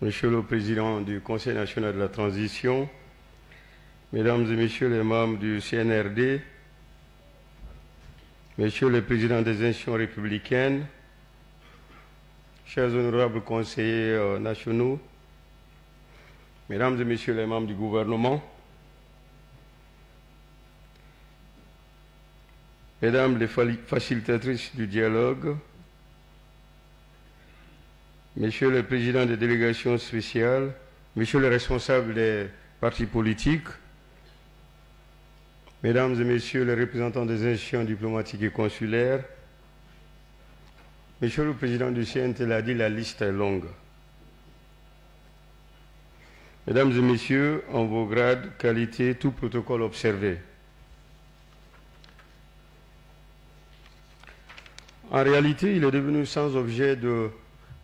Monsieur le Président du Conseil national de la transition, Mesdames et Messieurs les membres du CNRD, Messieurs les Présidents des institutions républicaines, chers honorables conseillers nationaux, Mesdames et Messieurs les membres du gouvernement, Mesdames les facilitatrices du dialogue, Messieurs les présidents des délégations spéciales, Messieurs les responsables des partis politiques, Mesdames et Messieurs les représentants des institutions diplomatiques et consulaires, Monsieur le Président du CNT l'a dit, la liste est longue. Mesdames et Messieurs, en vos grades, qualités, tout protocole observé. En réalité, il est devenu sans objet de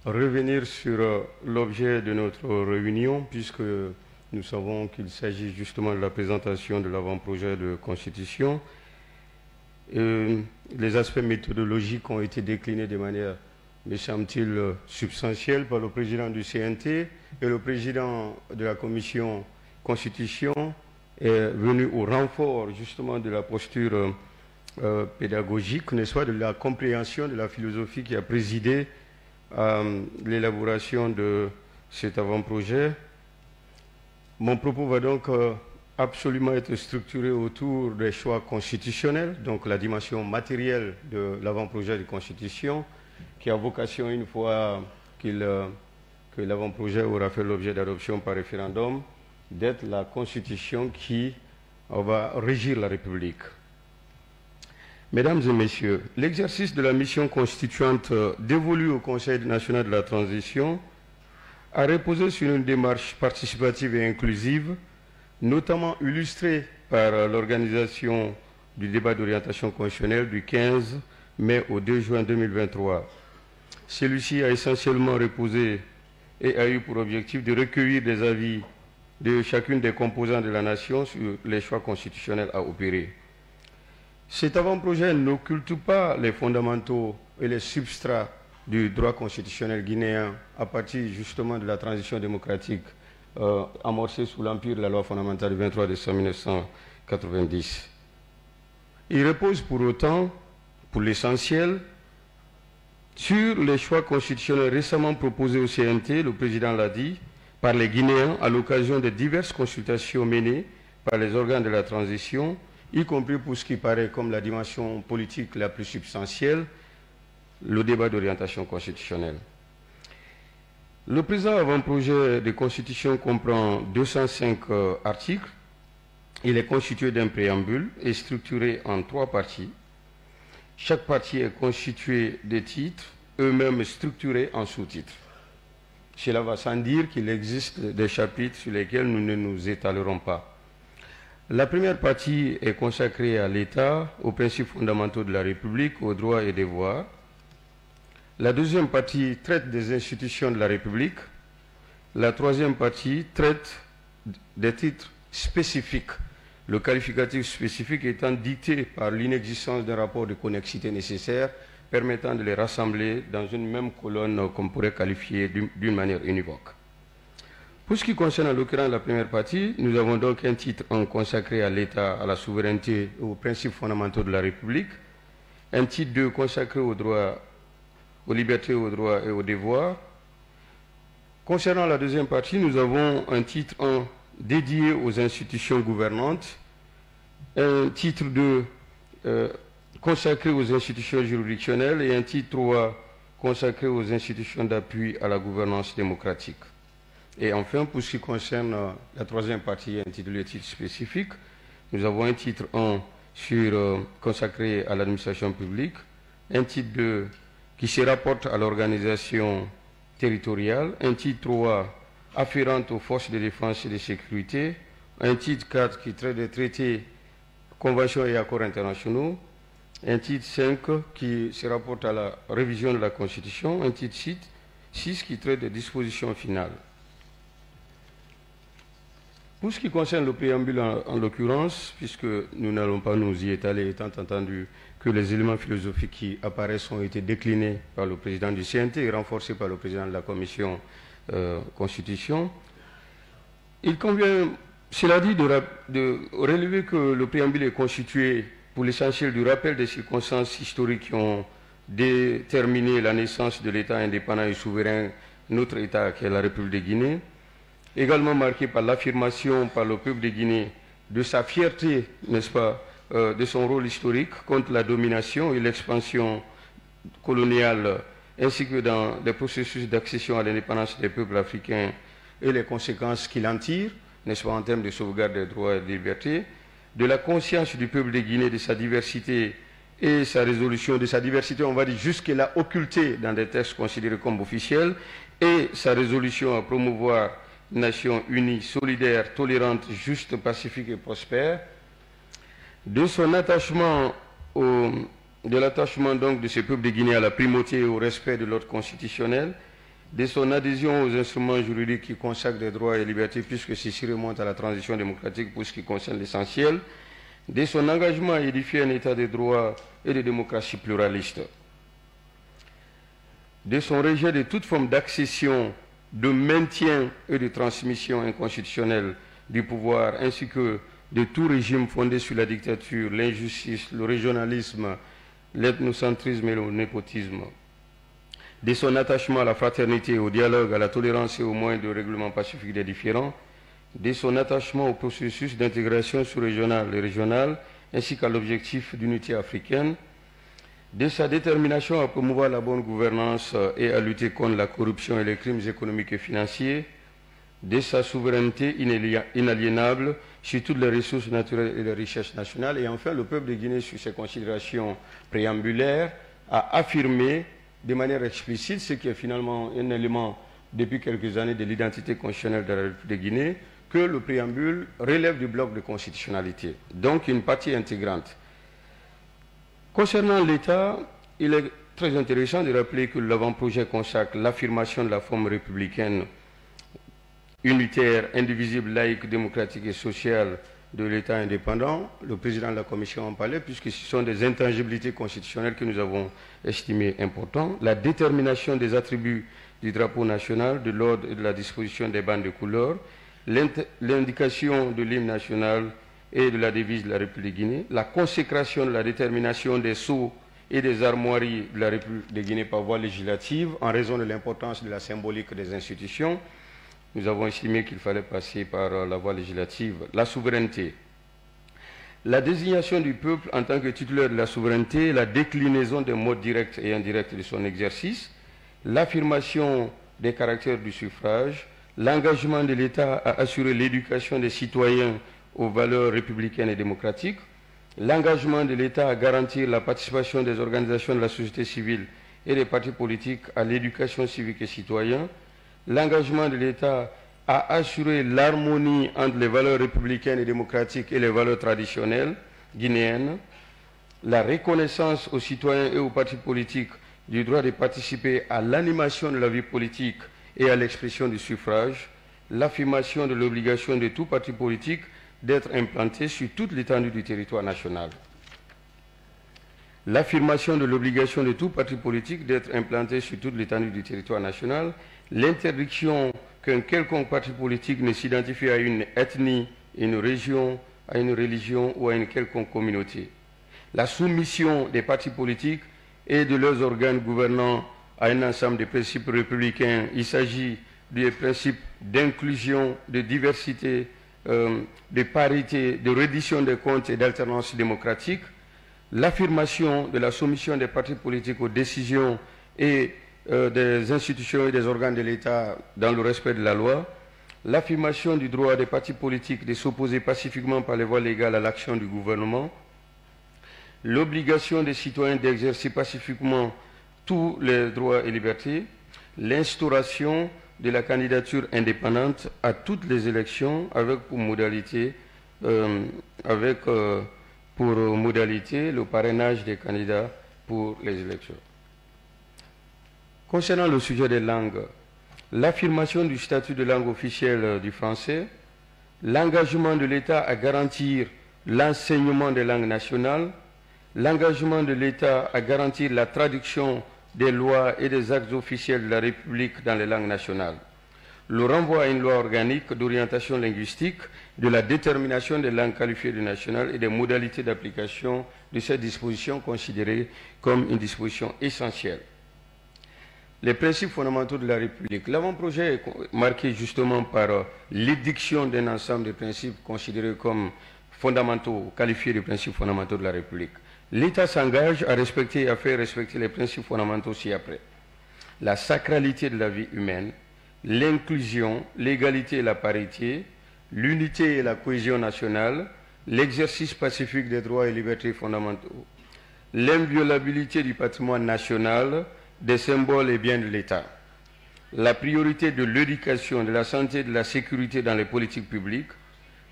revenir sur l'objet de notre réunion, puisque nous savons qu'il s'agit justement de la présentation de l'avant-projet de constitution. Les aspects méthodologiques ont été déclinés de manière, me semble-t-il, substantielle par le président du CNT, et le président de la commission constitution est venu au renfort justement de la posture pédagogique, n'est-ce pas, de la compréhension de la philosophie qui a présidé à l'élaboration de cet avant-projet. Mon propos va donc absolument être structuré autour des choix constitutionnels, donc la dimension matérielle de l'avant-projet de constitution, qui a vocation, une fois que l'avant-projet aura fait l'objet d'adoption par référendum, d'être la constitution qui va régir la République. Mesdames et Messieurs, l'exercice de la mission constituante dévolue au Conseil national de la transition a reposé sur une démarche participative et inclusive, notamment illustrée par l'organisation du débat d'orientation constitutionnelle du 15 mai au 2 juin 2023. Celui-ci a essentiellement reposé et a eu pour objectif de recueillir des avis de chacune des composantes de la nation sur les choix constitutionnels à opérer. Cet avant-projet n'occulte pas les fondamentaux et les substrats du droit constitutionnel guinéen à partir justement de la transition démocratique amorcée sous l'empire de la loi fondamentale du 23 décembre 1990. Il repose pour autant, pour l'essentiel, sur les choix constitutionnels récemment proposés au CNT, le président l'a dit, par les Guinéens à l'occasion des diverses consultations menées par les organes de la transition, y compris pour ce qui paraît comme la dimension politique la plus substantielle, le débat d'orientation constitutionnelle. Le présent avant-projet de constitution comprend 205 articles. Il est constitué d'un préambule et structuré en 3 parties. Chaque partie est constituée de titres, eux-mêmes structurés en sous-titres. Cela va sans dire qu'il existe des chapitres sur lesquels nous ne nous étalerons pas. La première partie est consacrée à l'État, aux principes fondamentaux de la République, aux droits et devoirs. La deuxième partie traite des institutions de la République. La troisième partie traite des titres spécifiques, le qualificatif spécifique étant dicté par l'inexistence d'un rapport de connexité nécessaire permettant de les rassembler dans une même colonne qu'on pourrait qualifier d'une manière univoque. Pour ce qui concerne en l'occurrence la première partie, nous avons donc un titre consacré à l'État, à la souveraineté et aux principes fondamentaux de la République, un titre 2 consacré aux droits, aux libertés, aux droits et aux devoirs. Concernant la deuxième partie, nous avons un titre 1 dédié aux institutions gouvernantes, un titre 2 consacré aux institutions juridictionnelles et un titre 3 consacré aux institutions d'appui à la gouvernance démocratique. Et enfin, pour ce qui concerne la troisième partie intitulée titre spécifique, nous avons un titre 1 consacré à l'administration publique, un titre 2 qui se rapporte à l'organisation territoriale, un titre 3 afférent aux forces de défense et de sécurité, un titre 4 qui traite des traités, conventions et accords internationaux, un titre 5 qui se rapporte à la révision de la Constitution, un titre 6 qui traite des dispositions finales. Pour ce qui concerne le préambule en l'occurrence, puisque nous n'allons pas nous y étaler, étant entendu que les éléments philosophiques qui apparaissent ont été déclinés par le président du CNT et renforcés par le président de la commission Constitution. Il convient, cela dit, de relever que le préambule est constitué pour l'essentiel du rappel des circonstances historiques qui ont déterminé la naissance de l'État indépendant et souverain, notre État qui est la République de Guinée, également marqué par l'affirmation par le peuple de Guinée de sa fierté, n'est-ce pas, de son rôle historique contre la domination et l'expansion coloniale, ainsi que dans les processus d'accession à l'indépendance des peuples africains et les conséquences qu'il en tire, n'est-ce pas, en termes de sauvegarde des droits et des libertés, de la conscience du peuple de Guinée de sa diversité et sa résolution de sa diversité, on va dire jusque-là occultée dans des textes considérés comme officiels, et sa résolution à promouvoir une nation unie, solidaire, tolérante, juste, pacifique et prospère, de son attachement de l'attachement donc de ce peuple de Guinée à la primauté et au respect de l'ordre constitutionnel, de son adhésion aux instruments juridiques qui consacrent des droits et libertés, puisque ceci remonte à la transition démocratique pour ce qui concerne l'essentiel, de son engagement à édifier un état de droit et de démocratie pluraliste, de son rejet de toute forme d'accession, de maintien et de transmission inconstitutionnelle du pouvoir, ainsi que de tout régime fondé sur la dictature, l'injustice, le régionalisme, l'ethnocentrisme et le népotisme, de son attachement à la fraternité, au dialogue, à la tolérance et aux moyens de règlement pacifique des différends, de son attachement au processus d'intégration sous-régionale et régionale, ainsi qu'à l'objectif d'unité africaine, de sa détermination à promouvoir la bonne gouvernance et à lutter contre la corruption et les crimes économiques et financiers, de sa souveraineté inaliénable sur toutes les ressources naturelles et les richesses nationales. Et enfin, le peuple de Guinée, sur ses considérations préambulaires, a affirmé de manière explicite, ce qui est finalement un élément depuis quelques années de l'identité constitutionnelle de la République de Guinée, que le préambule relève du bloc de constitutionnalité, donc une partie intégrante. Concernant l'État, il est très intéressant de rappeler que l'avant-projet consacre l'affirmation de la forme républicaine unitaire, indivisible, laïque, démocratique et sociale de l'État indépendant. Le président de la Commission en parlait, puisque ce sont des intangibilités constitutionnelles que nous avons estimées importantes. La détermination des attributs du drapeau national, de l'ordre et de la disposition des bandes de couleurs, l'indication de l'hymne national et de la devise de la République de Guinée, la consécration de la détermination des sceaux et des armoiries de la République de Guinée par voie législative en raison de l'importance de la symbolique des institutions. Nous avons estimé qu'il fallait passer par la voie législative. La souveraineté. La désignation du peuple en tant que titulaire de la souveraineté, la déclinaison des modes directs et indirects de son exercice, l'affirmation des caractères du suffrage, l'engagement de l'État à assurer l'éducation des citoyens aux valeurs républicaines et démocratiques, l'engagement de l'État à garantir la participation des organisations de la société civile et des partis politiques à l'éducation civique et citoyenne, l'engagement de l'État à assurer l'harmonie entre les valeurs républicaines et démocratiques et les valeurs traditionnelles guinéennes, la reconnaissance aux citoyens et aux partis politiques du droit de participer à l'animation de la vie politique et à l'expression du suffrage, l'affirmation de l'obligation de tout parti politique d'être implanté sur toute l'étendue du territoire national. L'affirmation de l'obligation de tout parti politique d'être implanté sur toute l'étendue du territoire national, l'interdiction qu'un quelconque parti politique ne s'identifie à une ethnie, une région, à une religion ou à une quelconque communauté. La soumission des partis politiques et de leurs organes gouvernants à un ensemble de principes républicains. Il s'agit des principes d'inclusion, de diversité, de parité, de reddition des comptes et d'alternance démocratique, l'affirmation de la soumission des partis politiques aux décisions et des institutions et des organes de l'État dans le respect de la loi, l'affirmation du droit des partis politiques de s'opposer pacifiquement par les voies légales à l'action du gouvernement, l'obligation des citoyens d'exercer pacifiquement tous les droits et libertés, l'instauration de la candidature indépendante à toutes les élections avec pour modalité, le parrainage des candidats pour les élections. Concernant le sujet des langues, l'affirmation du statut de langue officielle du français, l'engagement de l'État à garantir l'enseignement des langues nationales, l'engagement de l'État à garantir la traduction des lois et des actes officiels de la République dans les langues nationales, le renvoi à une loi organique d'orientation linguistique, de la détermination des langues qualifiées du national et des modalités d'application de cette disposition considérée comme une disposition essentielle. Les principes fondamentaux de la République. L'avant-projet est marqué justement par l'édiction d'un ensemble de principes considérés comme fondamentaux, qualifiés de principes fondamentaux de la République. L'État s'engage à respecter et à faire respecter les principes fondamentaux ci-après. La sacralité de la vie humaine, l'inclusion, l'égalité et la parité, l'unité et la cohésion nationale, l'exercice pacifique des droits et libertés fondamentaux, l'inviolabilité du patrimoine national, des symboles et biens de l'État, la priorité de l'éducation, de la santé et de la sécurité dans les politiques publiques,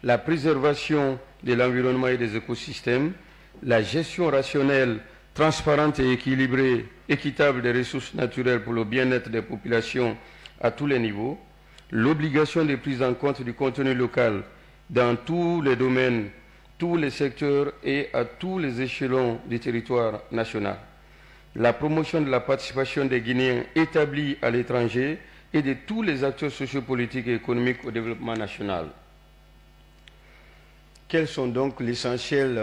la préservation de l'environnement et des écosystèmes, la gestion rationnelle, transparente et équilibrée, équitable des ressources naturelles pour le bien-être des populations à tous les niveaux, l'obligation de prise en compte du contenu local dans tous les domaines, tous les secteurs et à tous les échelons du territoire national, la promotion de la participation des Guinéens établis à l'étranger et de tous les acteurs sociopolitiques et économiques au développement national. Quels sont donc l'essentiel,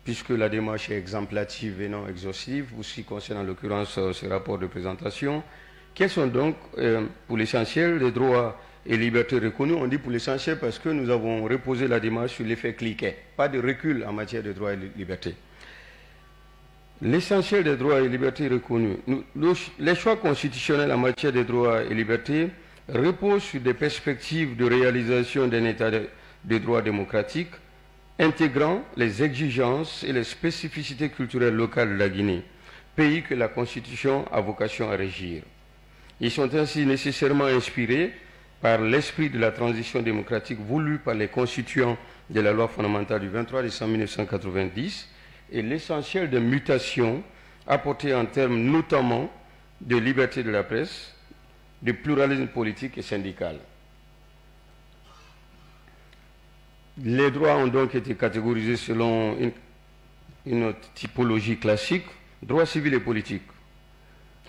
puisque la démarche est exemplative et non exhaustive, pour ce qui concerne en l'occurrence ce rapport de présentation, quels sont donc, pour l'essentiel, les droits et libertés reconnus? On dit pour l'essentiel parce que nous avons reposé la démarche sur l'effet cliquet, pas de recul en matière de droits et libertés. L'essentiel des droits et libertés reconnus. Les choix constitutionnels en matière de droits et libertés reposent sur des perspectives de réalisation d'un état de droit démocratique intégrant les exigences et les spécificités culturelles locales de la Guinée, pays que la Constitution a vocation à régir. Ils sont ainsi nécessairement inspirés par l'esprit de la transition démocratique voulue par les constituants de la loi fondamentale du 23 décembre 1990 et l'essentiel des mutations apportées en termes notamment de liberté de la presse, de pluralisme politique et syndical. Les droits ont donc été catégorisés selon une typologie classique, droits civils et politiques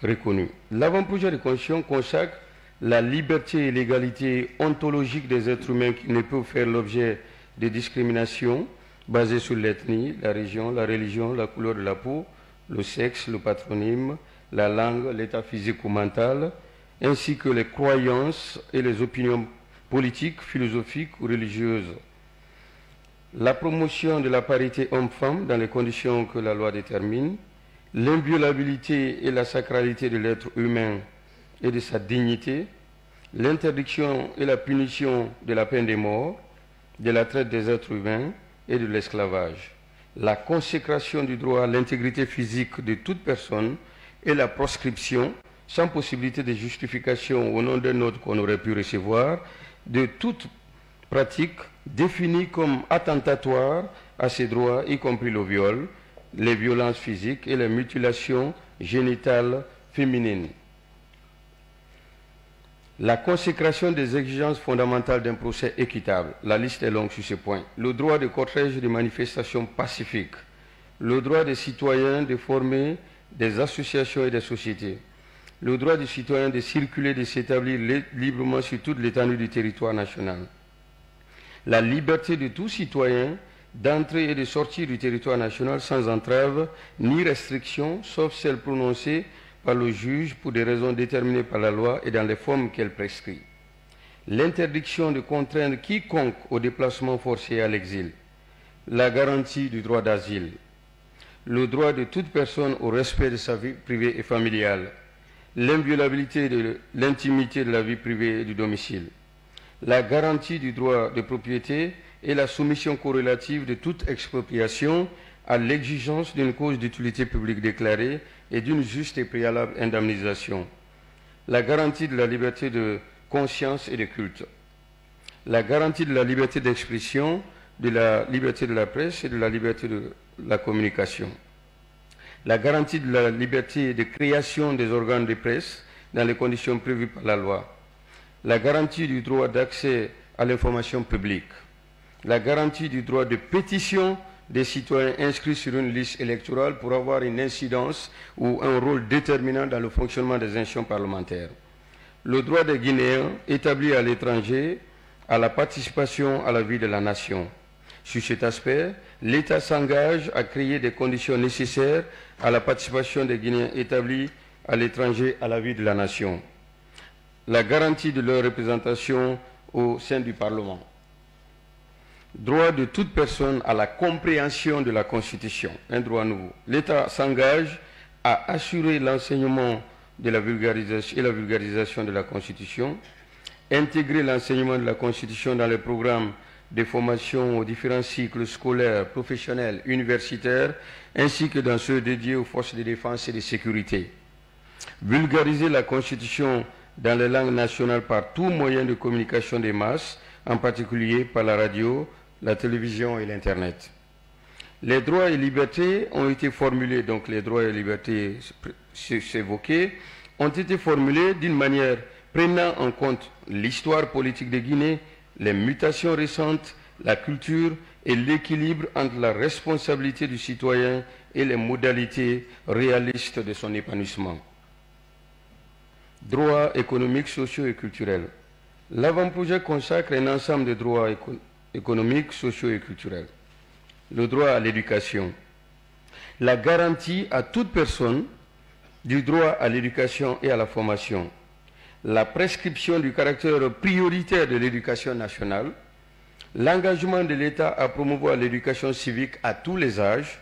reconnus. L'avant-projet de Constitution consacre la liberté et l'égalité ontologique des êtres humains qui ne peuvent faire l'objet de discrimination basées sur l'ethnie, la région, la religion, la couleur de la peau, le sexe, le patronyme, la langue, l'état physique ou mental, ainsi que les croyances et les opinions politiques, philosophiques ou religieuses. La promotion de la parité homme-femme dans les conditions que la loi détermine, l'inviolabilité et la sacralité de l'être humain et de sa dignité, l'interdiction et la punition de la peine de mort, de la traite des êtres humains et de l'esclavage, la consécration du droit à l'intégrité physique de toute personne et la proscription, sans possibilité de justification au nom d'un autre qu'on aurait pu recevoir, de toute pratique définie comme attentatoire à ces droits, y compris le viol, les violences physiques et les mutilations génitales féminines. La consécration des exigences fondamentales d'un procès équitable. La liste est longue sur ce point. Le droit de cortège et de manifestation pacifique. Le droit des citoyens de former des associations et des sociétés. Le droit des citoyens de circuler, de s'établir librement sur toute l'étendue du territoire national. La liberté de tout citoyen d'entrer et de sortir du territoire national sans entrave ni restriction, sauf celles prononcées par le juge pour des raisons déterminées par la loi et dans les formes qu'elle prescrit. L'interdiction de contraindre quiconque au déplacement forcé à l'exil. La garantie du droit d'asile. Le droit de toute personne au respect de sa vie privée et familiale. L'inviolabilité de l'intimité de la vie privée et du domicile. La garantie du droit de propriété et la soumission corrélative de toute expropriation à l'exigence d'une cause d'utilité publique déclarée et d'une juste et préalable indemnisation. La garantie de la liberté de conscience et de culte. La garantie de la liberté d'expression, de la liberté de la presse et de la liberté de la communication. La garantie de la liberté de création des organes de presse dans les conditions prévues par la loi. La garantie du droit d'accès à l'information publique. La garantie du droit de pétition des citoyens inscrits sur une liste électorale pour avoir une incidence ou un rôle déterminant dans le fonctionnement des institutions parlementaires. le droit des Guinéens établis à l'étranger à la participation à la vie de la nation. Sur cet aspect, l'État s'engage à créer des conditions nécessaires à la participation des Guinéens établis à l'étranger à la vie de la nation. La garantie de leur représentation au sein du Parlement. Droit de toute personne à la compréhension de la Constitution, un droit nouveau. L'État s'engage à assurer l'enseignement de la vulgarisation et la vulgarisation de la Constitution, intégrer l'enseignement de la Constitution dans les programmes de formation aux différents cycles scolaires, professionnels, universitaires, ainsi que dans ceux dédiés aux forces de défense et de sécurité. Vulgariser la Constitution dans les langues nationales par tout moyen de communication des masses, en particulier par la radio, la télévision et l'Internet. Les droits et libertés ont été formulés, donc les droits et libertés évoqués, ont été formulés d'une manière prenant en compte l'histoire politique de Guinée, les mutations récentes, la culture et l'équilibre entre la responsabilité du citoyen et les modalités réalistes de son épanouissement. Droits économiques, sociaux et culturels. L'avant-projet consacre un ensemble de droits économiques, sociaux et culturels. Le droit à l'éducation. La garantie à toute personne du droit à l'éducation et à la formation. La prescription du caractère prioritaire de l'éducation nationale. L'engagement de l'État à promouvoir l'éducation civique à tous les âges.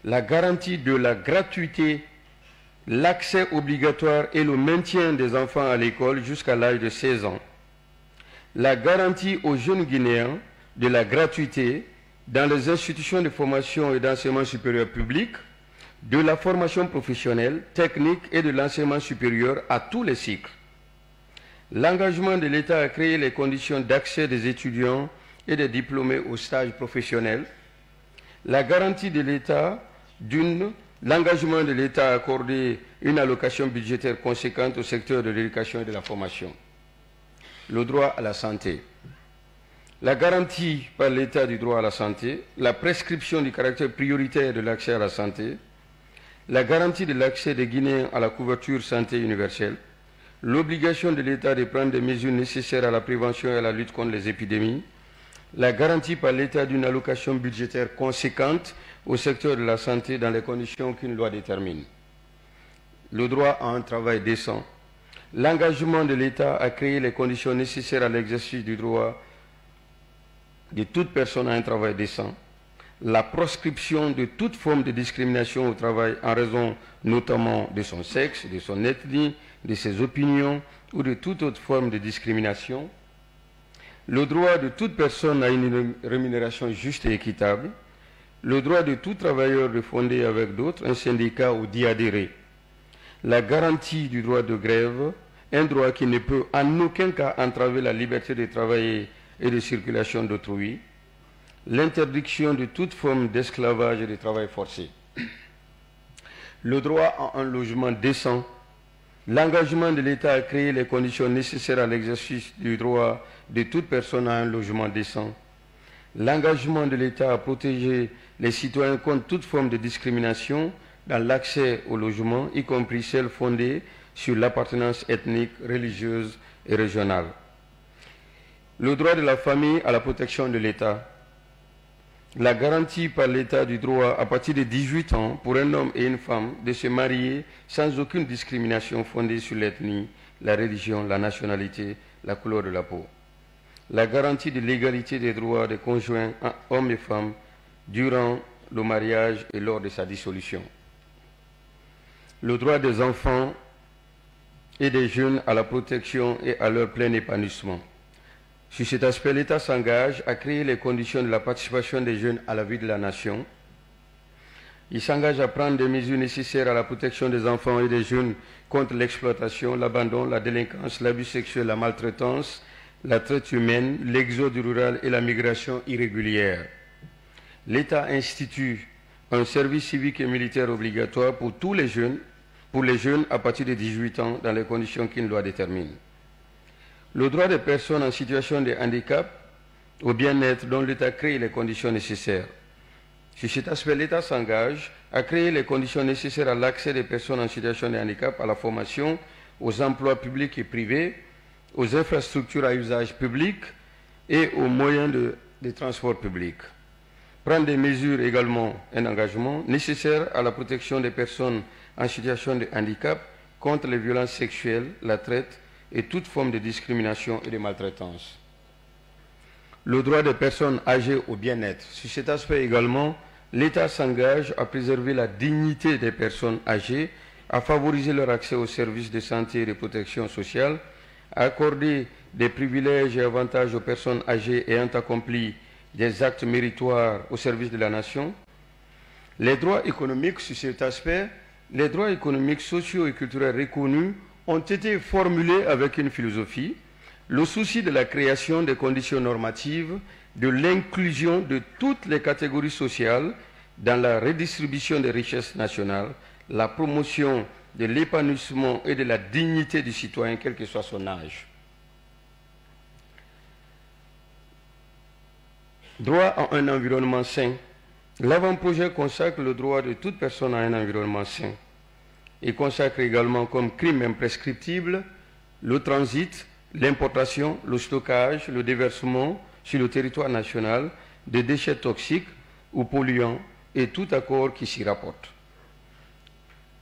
La garantie de la gratuité, l'accès obligatoire et le maintien des enfants à l'école jusqu'à l'âge de 16 ans. La garantie aux jeunes Guinéens de la gratuité dans les institutions de formation et d'enseignement supérieur public, de la formation professionnelle, technique et de l'enseignement supérieur à tous les cycles. L'engagement de l'État à créer les conditions d'accès des étudiants et des diplômés aux stages professionnels. La garantie de l'État l'engagement de l'État à accorder une allocation budgétaire conséquente au secteur de l'éducation et de la formation. Le droit à la santé. La garantie par l'État du droit à la santé, la prescription du caractère prioritaire de l'accès à la santé, la garantie de l'accès des Guinéens à la couverture santé universelle, l'obligation de l'État de prendre des mesures nécessaires à la prévention et à la lutte contre les épidémies, la garantie par l'État d'une allocation budgétaire conséquente au secteur de la santé dans les conditions qu'une loi détermine. Le droit à un travail décent. L'engagement de l'État à créer les conditions nécessaires à l'exercice du droit de toute personne à un travail décent. La proscription de toute forme de discrimination au travail en raison notamment de son sexe, de son ethnie, de ses opinions ou de toute autre forme de discrimination. Le droit de toute personne à une rémunération juste et équitable. Le droit de tout travailleur de fonder avec d'autres un syndicat ou d'y adhérer. La garantie du droit de grève, un droit qui ne peut en aucun cas entraver la liberté de travailler et de circulation d'autrui. L'interdiction de toute forme d'esclavage et de travail forcé. Le droit à un logement décent. L'engagement de l'État à créer les conditions nécessaires à l'exercice du droit de toute personne à un logement décent. L'engagement de l'État à protéger les citoyens contre toute forme de discrimination dans l'accès au logement, y compris celle fondée sur l'appartenance ethnique, religieuse et régionale. Le droit de la famille à la protection de l'État. La garantie par l'État du droit à partir de 18 ans pour un homme et une femme de se marier sans aucune discrimination fondée sur l'ethnie, la religion, la nationalité, la couleur de la peau. La garantie de l'égalité des droits des conjoints hommes et femmes durant le mariage et lors de sa dissolution. Le droit des enfants et des jeunes à la protection et à leur plein épanouissement. Sur cet aspect, l'État s'engage à créer les conditions de la participation des jeunes à la vie de la nation. Il s'engage à prendre des mesures nécessaires à la protection des enfants et des jeunes contre l'exploitation, l'abandon, la délinquance, l'abus sexuel, la maltraitance, la traite humaine, l'exode rural et la migration irrégulière. L'État institue un service civique et militaire obligatoire pour tous les jeunes, à partir de 18 ans, dans les conditions qu'une loi détermine. Le droit des personnes en situation de handicap au bien-être dont l'État crée les conditions nécessaires. Sur cet aspect, l'État s'engage à créer les conditions nécessaires à l'accès des personnes en situation de handicap à la formation, aux emplois publics et privés, aux infrastructures à usage public et aux moyens de transport public. Prendre des mesures également, un engagement nécessaire à la protection des personnes en situation de handicap contre les violences sexuelles, la traite et toute forme de discrimination et de maltraitance. Le droit des personnes âgées au bien-être. Sur cet aspect également, l'État s'engage à préserver la dignité des personnes âgées, à favoriser leur accès aux services de santé et de protection sociale, à accorder des privilèges et avantages aux personnes âgées ayant accompli des actes méritoires au service de la nation. Les droits économiques, sur cet aspect, les droits économiques, sociaux et culturels reconnus ont été formulés avec une philosophie, le souci de la création des conditions normatives, de l'inclusion de toutes les catégories sociales dans la redistribution des richesses nationales, la promotion de l'épanouissement et de la dignité du citoyen, quel que soit son âge. Droit à un environnement sain. L'avant-projet consacre le droit de toute personne à un environnement sain. Il consacre également comme crime imprescriptible le transit, l'importation, le stockage, le déversement sur le territoire national de déchets toxiques ou polluants et tout accord qui s'y rapporte.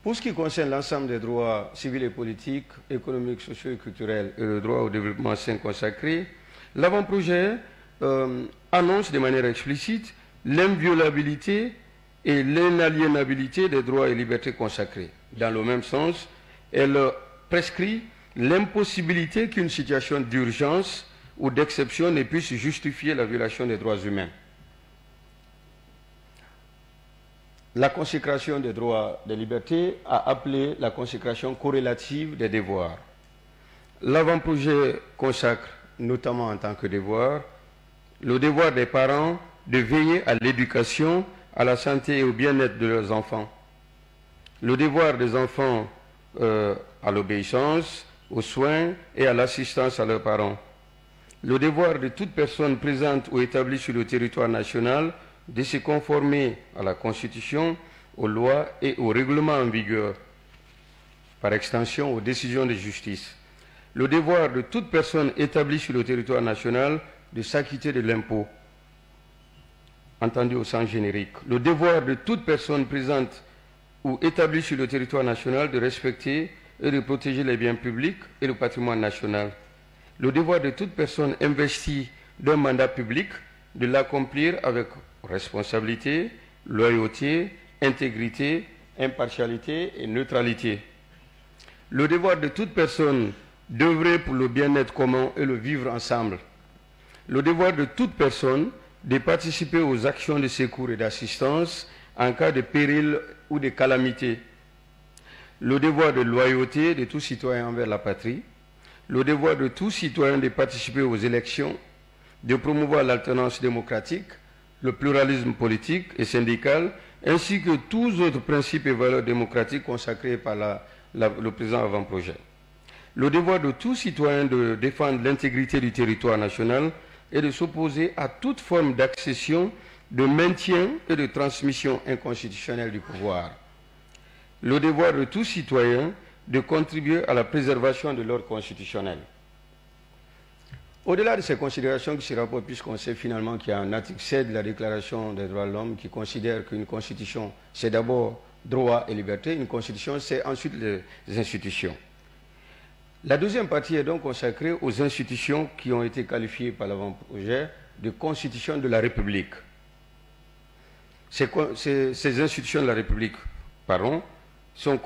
Pour ce qui concerne l'ensemble des droits civils et politiques, économiques, sociaux et culturels et le droit au développement sain consacré, l'avant-projet annonce de manière explicite l'inviolabilité et l'inaliénabilité des droits et libertés consacrés. Dans le même sens, elle prescrit l'impossibilité qu'une situation d'urgence ou d'exception ne puisse justifier la violation des droits humains. La consécration des droits et libertés a appelé la consécration corrélative des devoirs. L'avant-projet consacre, notamment en tant que devoir, le devoir des parents de veiller à l'éducation, à la santé et au bien-être de leurs enfants. Le devoir des enfants à l'obéissance, aux soins et à l'assistance à leurs parents. Le devoir de toute personne présente ou établie sur le territoire national de se conformer à la Constitution, aux lois et aux règlements en vigueur, par extension aux décisions de justice. Le devoir de toute personne établie sur le territoire national de s'acquitter de l'impôt, entendu au sens générique. Le devoir de toute personne présente ou établie sur le territoire national de respecter et de protéger les biens publics et le patrimoine national. Le devoir de toute personne investie d'un mandat public de l'accomplir avec responsabilité, loyauté, intégrité, impartialité et neutralité. Le devoir de toute personne d'œuvrer pour le bien-être commun et le vivre ensemble. Le devoir de toute personne de participer aux actions de secours et d'assistance en cas de péril ou de calamité. Le devoir de loyauté de tout citoyen envers la patrie. Le devoir de tout citoyen de participer aux élections, de promouvoir l'alternance démocratique, le pluralisme politique et syndical, ainsi que tous autres principes et valeurs démocratiques consacrés par le présent avant-projet. Le devoir de tout citoyen de défendre l'intégrité du territoire national et de s'opposer à toute forme d'accession, de maintien et de transmission inconstitutionnelle du pouvoir. Le devoir de tout citoyen de contribuer à la préservation de l'ordre constitutionnel. Au-delà de ces considérations qui se rapportent, puisqu'on sait finalement qu'il y a un article 7 de la Déclaration des droits de l'homme qui considère qu'une constitution, c'est d'abord droit et liberté, une constitution, c'est ensuite les institutions. La deuxième partie est donc consacrée aux institutions qui ont été qualifiées par l'avant-projet de constitution de la République. Ces institutions de la République, sont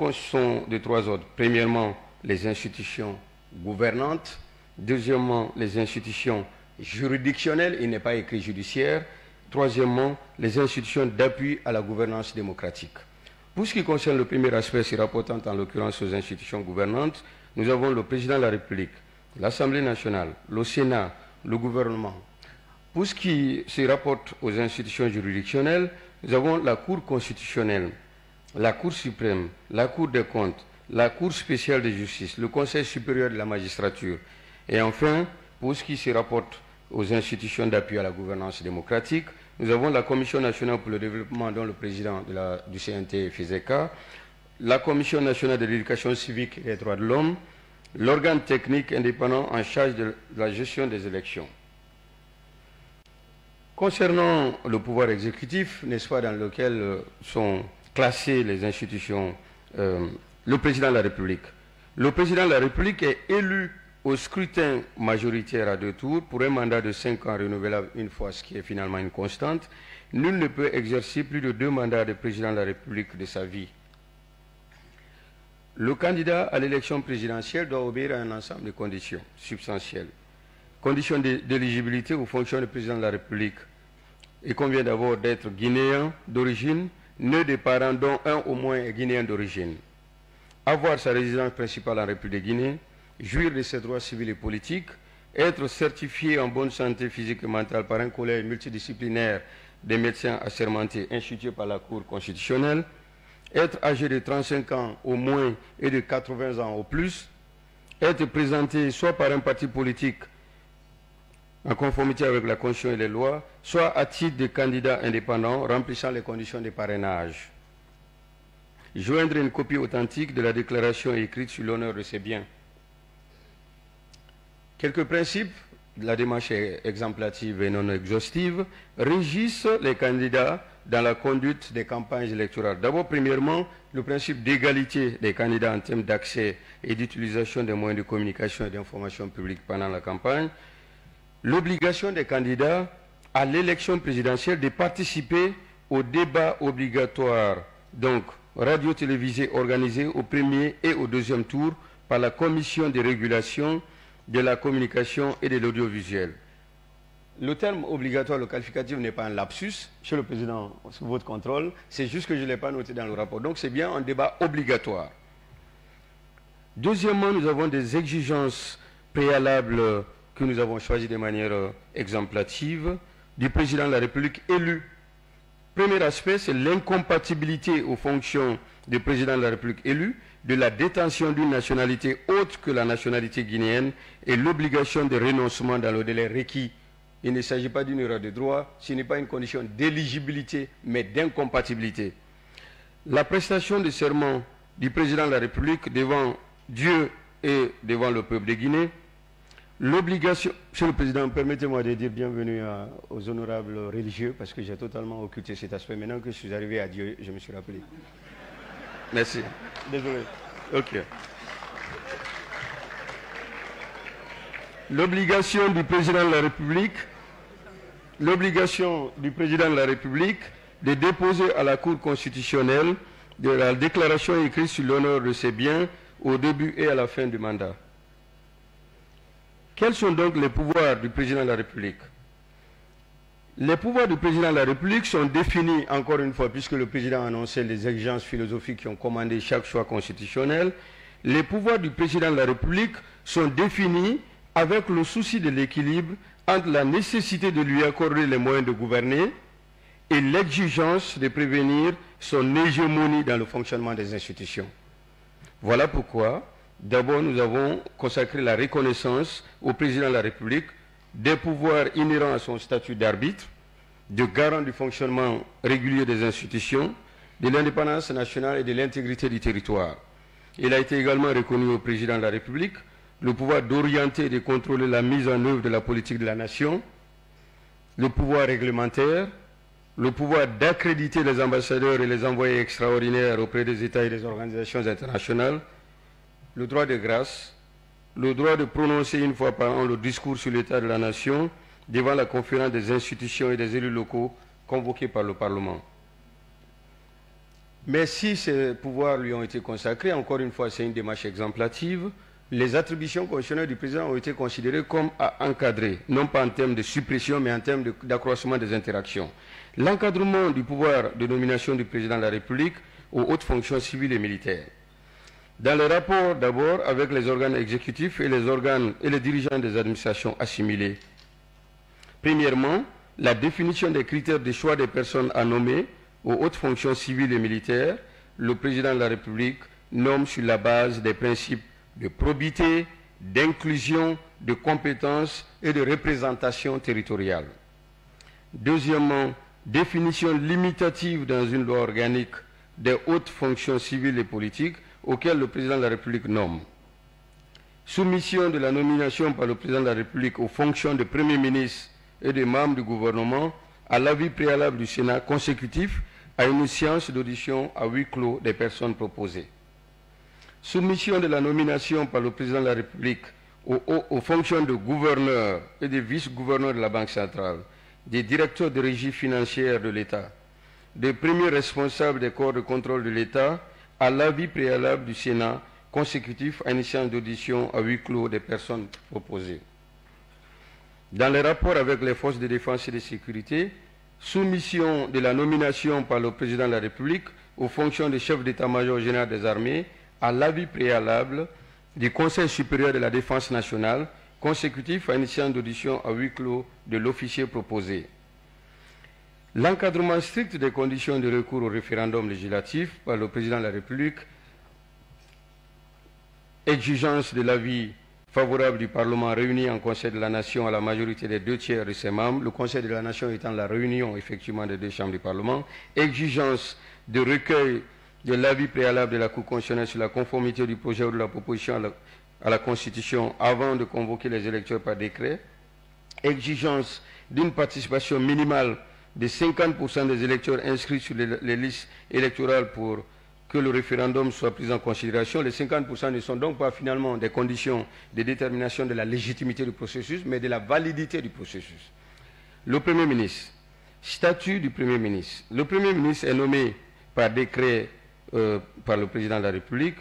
de trois ordres. Premièrement, les institutions gouvernantes. Deuxièmement, les institutions juridictionnelles, il n'est pas écrit judiciaire. Troisièmement, les institutions d'appui à la gouvernance démocratique. Pour ce qui concerne le premier aspect, se rapportant en l'occurrence aux institutions gouvernantes, nous avons le président de la République, l'Assemblée nationale, le Sénat, le gouvernement. Pour ce qui se rapporte aux institutions juridictionnelles, nous avons la Cour constitutionnelle, la Cour suprême, la Cour des comptes, la Cour spéciale de justice, le Conseil supérieur de la magistrature. Et enfin, pour ce qui se rapporte aux institutions d'appui à la gouvernance démocratique, nous avons la Commission nationale pour le développement dont le président du CNT faisait cas, la Commission nationale de l'éducation civique et des droits de l'homme, l'organe technique indépendant en charge de la gestion des élections. Concernant le pouvoir exécutif, n'est-ce pas, dans lequel sont classées les institutions, le président de la République. Le président de la République est élu au scrutin majoritaire à 2 tours pour un mandat de 5 ans renouvelable une fois, ce qui est finalement une constante. Nul ne peut exercer plus de 2 mandats de président de la République de sa vie. Le candidat à l'élection présidentielle doit obéir à un ensemble de conditions substantielles. Conditions d'éligibilité aux fonctions de président de la République. Il convient d'abord d'être guinéen d'origine, né des parents dont un au moins est guinéen d'origine. Avoir sa résidence principale en République de Guinée, jouir de ses droits civils et politiques, être certifié en bonne santé physique et mentale par un collège multidisciplinaire des médecins assermentés institué par la Cour constitutionnelle, être âgé de 35 ans au moins et de 80 ans au plus, être présenté soit par un parti politique en conformité avec la Constitution et les lois, soit à titre de candidat indépendant remplissant les conditions de parrainage. Joindre une copie authentique de la déclaration écrite sur l'honneur de ses biens. Quelques principes, la démarche est exemplative et non exhaustive, régissent les candidats dans la conduite des campagnes électorales. D'abord, premièrement, le principe d'égalité des candidats en termes d'accès et d'utilisation des moyens de communication et d'information publique pendant la campagne. L'obligation des candidats à l'élection présidentielle de participer au débat obligatoire, donc radio-télévisé organisé au premier et au deuxième tour par la Commission de régulation de la communication et de l'audiovisuel. Le terme obligatoire, le qualificatif n'est pas un lapsus, Monsieur le Président, sous votre contrôle, c'est juste que je ne l'ai pas noté dans le rapport. Donc c'est bien un débat obligatoire. Deuxièmement, nous avons des exigences préalables que nous avons choisies de manière exemplative du Président de la République élu. Premier aspect, c'est l'incompatibilité aux fonctions du Président de la République élu de la détention d'une nationalité autre que la nationalité guinéenne et l'obligation de renoncement dans le délai requis. Il ne s'agit pas d'une erreur de droit, ce n'est pas une condition d'éligibilité, mais d'incompatibilité. La prestation de serment du Président de la République devant Dieu et devant le peuple de Guinée, l'obligation... Monsieur le Président, permettez-moi de dire bienvenue aux honorables religieux, parce que j'ai totalement occulté cet aspect. Maintenant que je suis arrivé à Dieu, je me suis rappelé. Merci. Désolé. OK. L'obligation du Président de la République de déposer à la Cour constitutionnelle de la déclaration écrite sur l'honneur de ses biens au début et à la fin du mandat. Quels sont donc les pouvoirs du Président de la République? Les pouvoirs du Président de la République sont définis, encore une fois, puisque le Président a annoncé les exigences philosophiques qui ont commandé chaque choix constitutionnel. Les pouvoirs du Président de la République sont définis avec le souci de l'équilibre entre la nécessité de lui accorder les moyens de gouverner et l'exigence de prévenir son hégémonie dans le fonctionnement des institutions. Voilà pourquoi, d'abord, nous avons consacré la reconnaissance au Président de la République des pouvoirs inhérents à son statut d'arbitre, de garant du fonctionnement régulier des institutions, de l'indépendance nationale et de l'intégrité du territoire. Il a été également reconnu au Président de la République le pouvoir d'orienter et de contrôler la mise en œuvre de la politique de la nation, le pouvoir réglementaire, le pouvoir d'accréditer les ambassadeurs et les envoyés extraordinaires auprès des États et des organisations internationales, le droit de grâce, le droit de prononcer une fois par an le discours sur l'état de la nation devant la conférence des institutions et des élus locaux convoqués par le Parlement. Mais si ces pouvoirs lui ont été consacrés, encore une fois, c'est une démarche exemplative, les attributions constitutionnelles du président ont été considérées comme à encadrer, non pas en termes de suppression, mais en termes d'accroissement des interactions. L'encadrement du pouvoir de nomination du président de la République aux hautes fonctions civiles et militaires. Dans le rapport d'abord avec les organes exécutifs et les dirigeants des administrations assimilées. Premièrement, la définition des critères de choix des personnes à nommer aux hautes fonctions civiles et militaires. Le président de la République nomme sur la base des principes de probité, d'inclusion, de compétence et de représentation territoriale. Deuxièmement, définition limitative dans une loi organique des hautes fonctions civiles et politiques auxquelles le président de la République nomme. Soumission de la nomination par le président de la République aux fonctions de Premier ministre et de membres du gouvernement à l'avis préalable du Sénat consécutif à une séance d'audition à huis clos des personnes proposées. Soumission de la nomination par le président de la République aux fonctions de gouverneur et de vice-gouverneur de la Banque centrale, des directeurs de régie financière de l'État, des premiers responsables des corps de contrôle de l'État à l'avis préalable du Sénat consécutif à une séance d'audition à huis clos des personnes proposées. Dans les rapports avec les forces de défense et de sécurité, soumission de la nomination par le président de la République aux fonctions de chef d'état-major général des armées à l'avis préalable du Conseil supérieur de la défense nationale consécutif à une séance d'audition à huis clos de l'officier proposé. L'encadrement strict des conditions de recours au référendum législatif par le président de la République, exigence de l'avis favorable du Parlement réuni en Conseil de la Nation à la majorité des 2/3 de ses membres, le Conseil de la Nation étant la réunion effectivement des deux chambres du Parlement, exigence de recueil de l'avis préalable de la Cour constitutionnelle sur la conformité du projet ou de la proposition à la Constitution avant de convoquer les électeurs par décret, exigence d'une participation minimale de 50% des électeurs inscrits sur les listes électorales pour que le référendum soit pris en considération. Les 50% ne sont donc pas finalement des conditions de détermination de la légitimité du processus, mais de la validité du processus. Le Premier ministre, statut du Premier ministre. Le Premier ministre est nommé par décret par le Président de la République.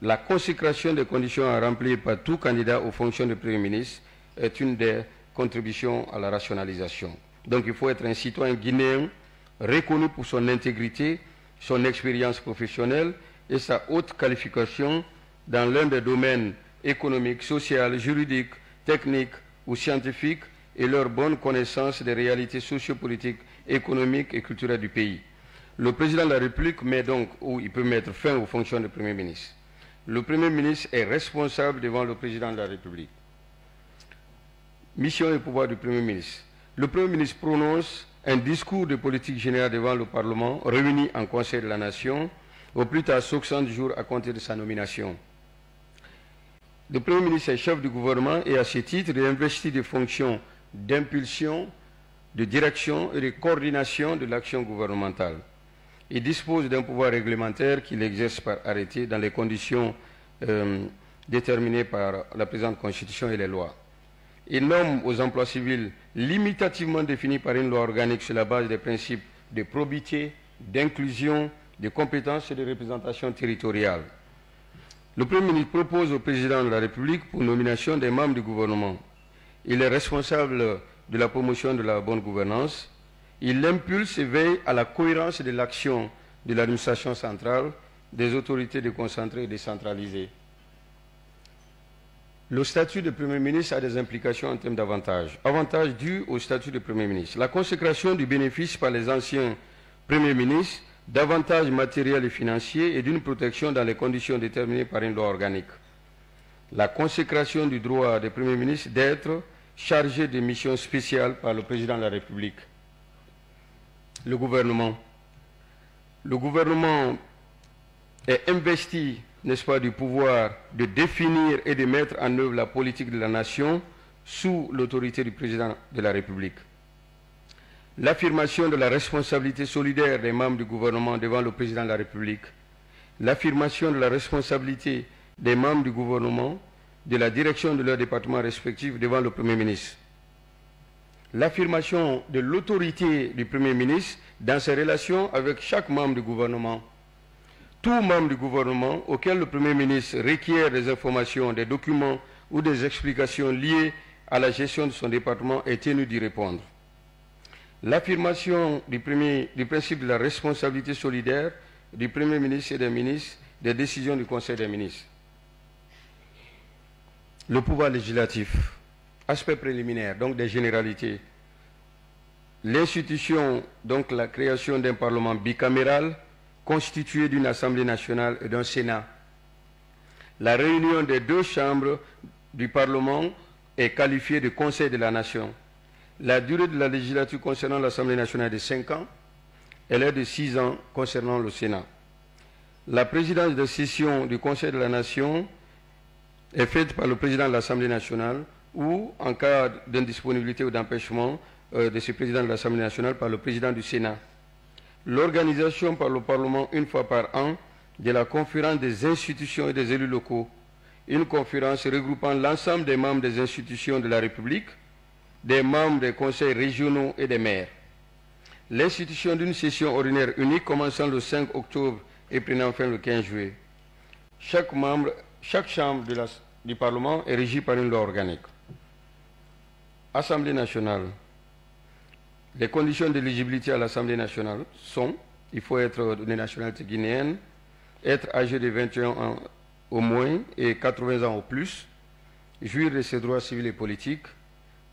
La consécration des conditions à remplir par tout candidat aux fonctions de Premier ministre est une des contributions à la rationalisation. Donc il faut être un citoyen guinéen reconnu pour son intégrité, son expérience professionnelle et sa haute qualification dans l'un des domaines économiques, social, juridiques, techniques ou scientifiques et leur bonne connaissance des réalités sociopolitiques, économiques et culturelles du pays. Le président de la République met donc, ou il peut mettre fin aux fonctions de Premier ministre. Le Premier ministre est responsable devant le président de la République. Mission et pouvoir du Premier ministre. Le Premier ministre prononce un discours de politique générale devant le Parlement, réuni en Conseil de la Nation, au plus tard 60 jours à compter de sa nomination. Le Premier ministre est chef du gouvernement et à ce titre, il est investi des fonctions d'impulsion, de direction et de coordination de l'action gouvernementale. Il dispose d'un pouvoir réglementaire qu'il exerce par arrêté dans les conditions déterminées par la présente Constitution et les lois. Il nomme aux emplois civils limitativement définis par une loi organique sur la base des principes de probité, d'inclusion, de compétence et de représentation territoriale. Le Premier ministre propose au Président de la République pour nomination des membres du gouvernement. Il est responsable de la promotion de la bonne gouvernance. Il impulse et veille à la cohérence de l'action de l'administration centrale, des autorités déconcentrées et décentralisées. Le statut de Premier ministre a des implications en termes d'avantages. Avantages dus au statut de Premier ministre. La consécration du bénéfice par les anciens Premiers ministres d'avantages matériels et financiers et d'une protection dans les conditions déterminées par une loi organique. La consécration du droit des Premiers ministres d'être chargés de missions spéciales par le Président de la République. Le gouvernement. Le gouvernement est investi, n'est-ce pas, du pouvoir de définir et de mettre en œuvre la politique de la nation sous l'autorité du Président de la République. L'affirmation de la responsabilité solidaire des membres du gouvernement devant le Président de la République. L'affirmation de la responsabilité des membres du gouvernement de la direction de leurs départements respectifs devant le Premier ministre. L'affirmation de l'autorité du Premier ministre dans ses relations avec chaque membre du gouvernement. Tout membre du gouvernement auquel le Premier ministre requiert des informations, des documents ou des explications liées à la gestion de son département est tenu d'y répondre. L'affirmation du principe de la responsabilité solidaire du Premier ministre et des ministres des décisions du Conseil des ministres. Le pouvoir législatif, aspect préliminaire, donc des généralités. L'institution, donc la création d'un Parlement bicaméral constitué d'une Assemblée nationale et d'un Sénat. La réunion des deux chambres du Parlement est qualifiée de Conseil de la Nation. La durée de la législature concernant l'Assemblée nationale est de 5 ans. Elle est de 6 ans concernant le Sénat. La présidence de session du Conseil de la Nation est faite par le président de l'Assemblée nationale ou, en cas d'indisponibilité ou d'empêchement de ce président de l'Assemblée nationale, par le président du Sénat. L'organisation par le Parlement une fois par an de la conférence des institutions et des élus locaux, une conférence regroupant l'ensemble des membres des institutions de la République, des membres des conseils régionaux et des maires. L'institution d'une session ordinaire unique commençant le 5 octobre et prenant fin le 15 juillet. Chaque chambre du Parlement est régie par une loi organique. Assemblée nationale. Les conditions d'éligibilité à l'Assemblée nationale sont, il faut être de nationalité guinéenne, être âgé de 21 ans au moins et 80 ans au plus, jouir de ses droits civils et politiques,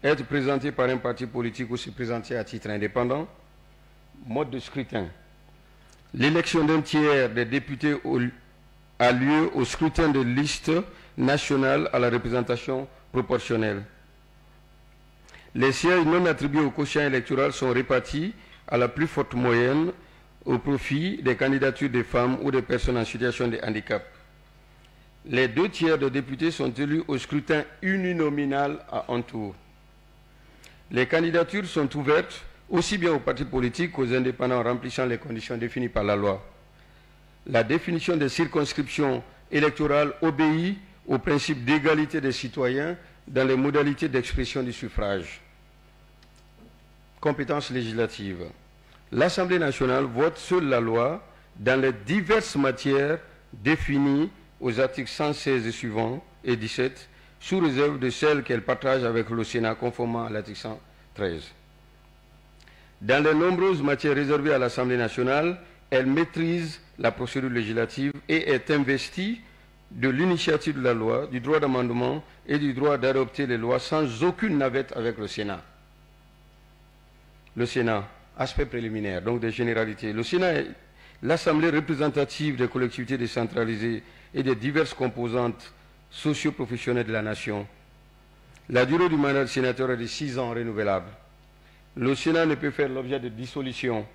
être présenté par un parti politique ou se présenter à titre indépendant. Mode de scrutin. L'élection d'un tiers des députés a lieu au scrutin de liste nationale à la représentation proportionnelle. Les sièges non attribués au quotient électoral sont répartis à la plus forte moyenne au profit des candidatures des femmes ou des personnes en situation de handicap. Les 2 tiers de députés sont élus au scrutin uninominal à un tour. Les candidatures sont ouvertes aussi bien aux partis politiques qu'aux indépendants remplissant les conditions définies par la loi. La définition des circonscriptions électorales obéit au principe d'égalité des citoyens dans les modalités d'expression du suffrage. Compétences législatives. L'Assemblée nationale vote seule la loi dans les diverses matières définies aux articles 116 et suivants et 17, sous réserve de celles qu'elle partage avec le Sénat conformément à l'article 113. Dans les nombreuses matières réservées à l'Assemblée nationale, elle maîtrise la procédure législative et est investie de l'initiative de la loi, du droit d'amendement et du droit d'adopter les lois sans aucune navette avec le Sénat. Le Sénat, aspect préliminaire, donc des généralités. Le Sénat est l'assemblée représentative des collectivités décentralisées et des diverses composantes socio-professionnelles de la nation. La durée du mandat du sénateur est de 6 ans renouvelable. Le Sénat ne peut faire l'objet de dissolution.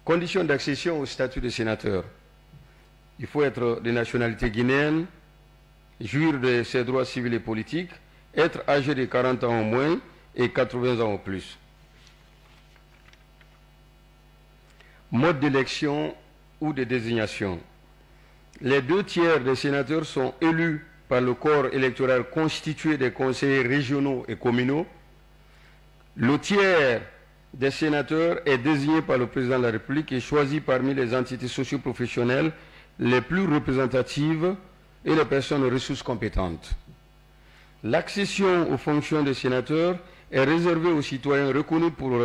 Conditions d'accession au statut de sénateur. Il faut être de nationalité guinéenne, jouir de ses droits civils et politiques, être âgé de 40 ans au moins et 80 ans au plus. Mode d'élection ou de désignation. Les 2 tiers des sénateurs sont élus par le corps électoral constitué des conseillers régionaux et communaux. Le tiers des sénateurs est désigné par le président de la République et choisi parmi les entités socio-professionnelles les plus représentatives et les personnes ressources compétentes. L'accession aux fonctions des sénateurs est réservée aux citoyens reconnus pour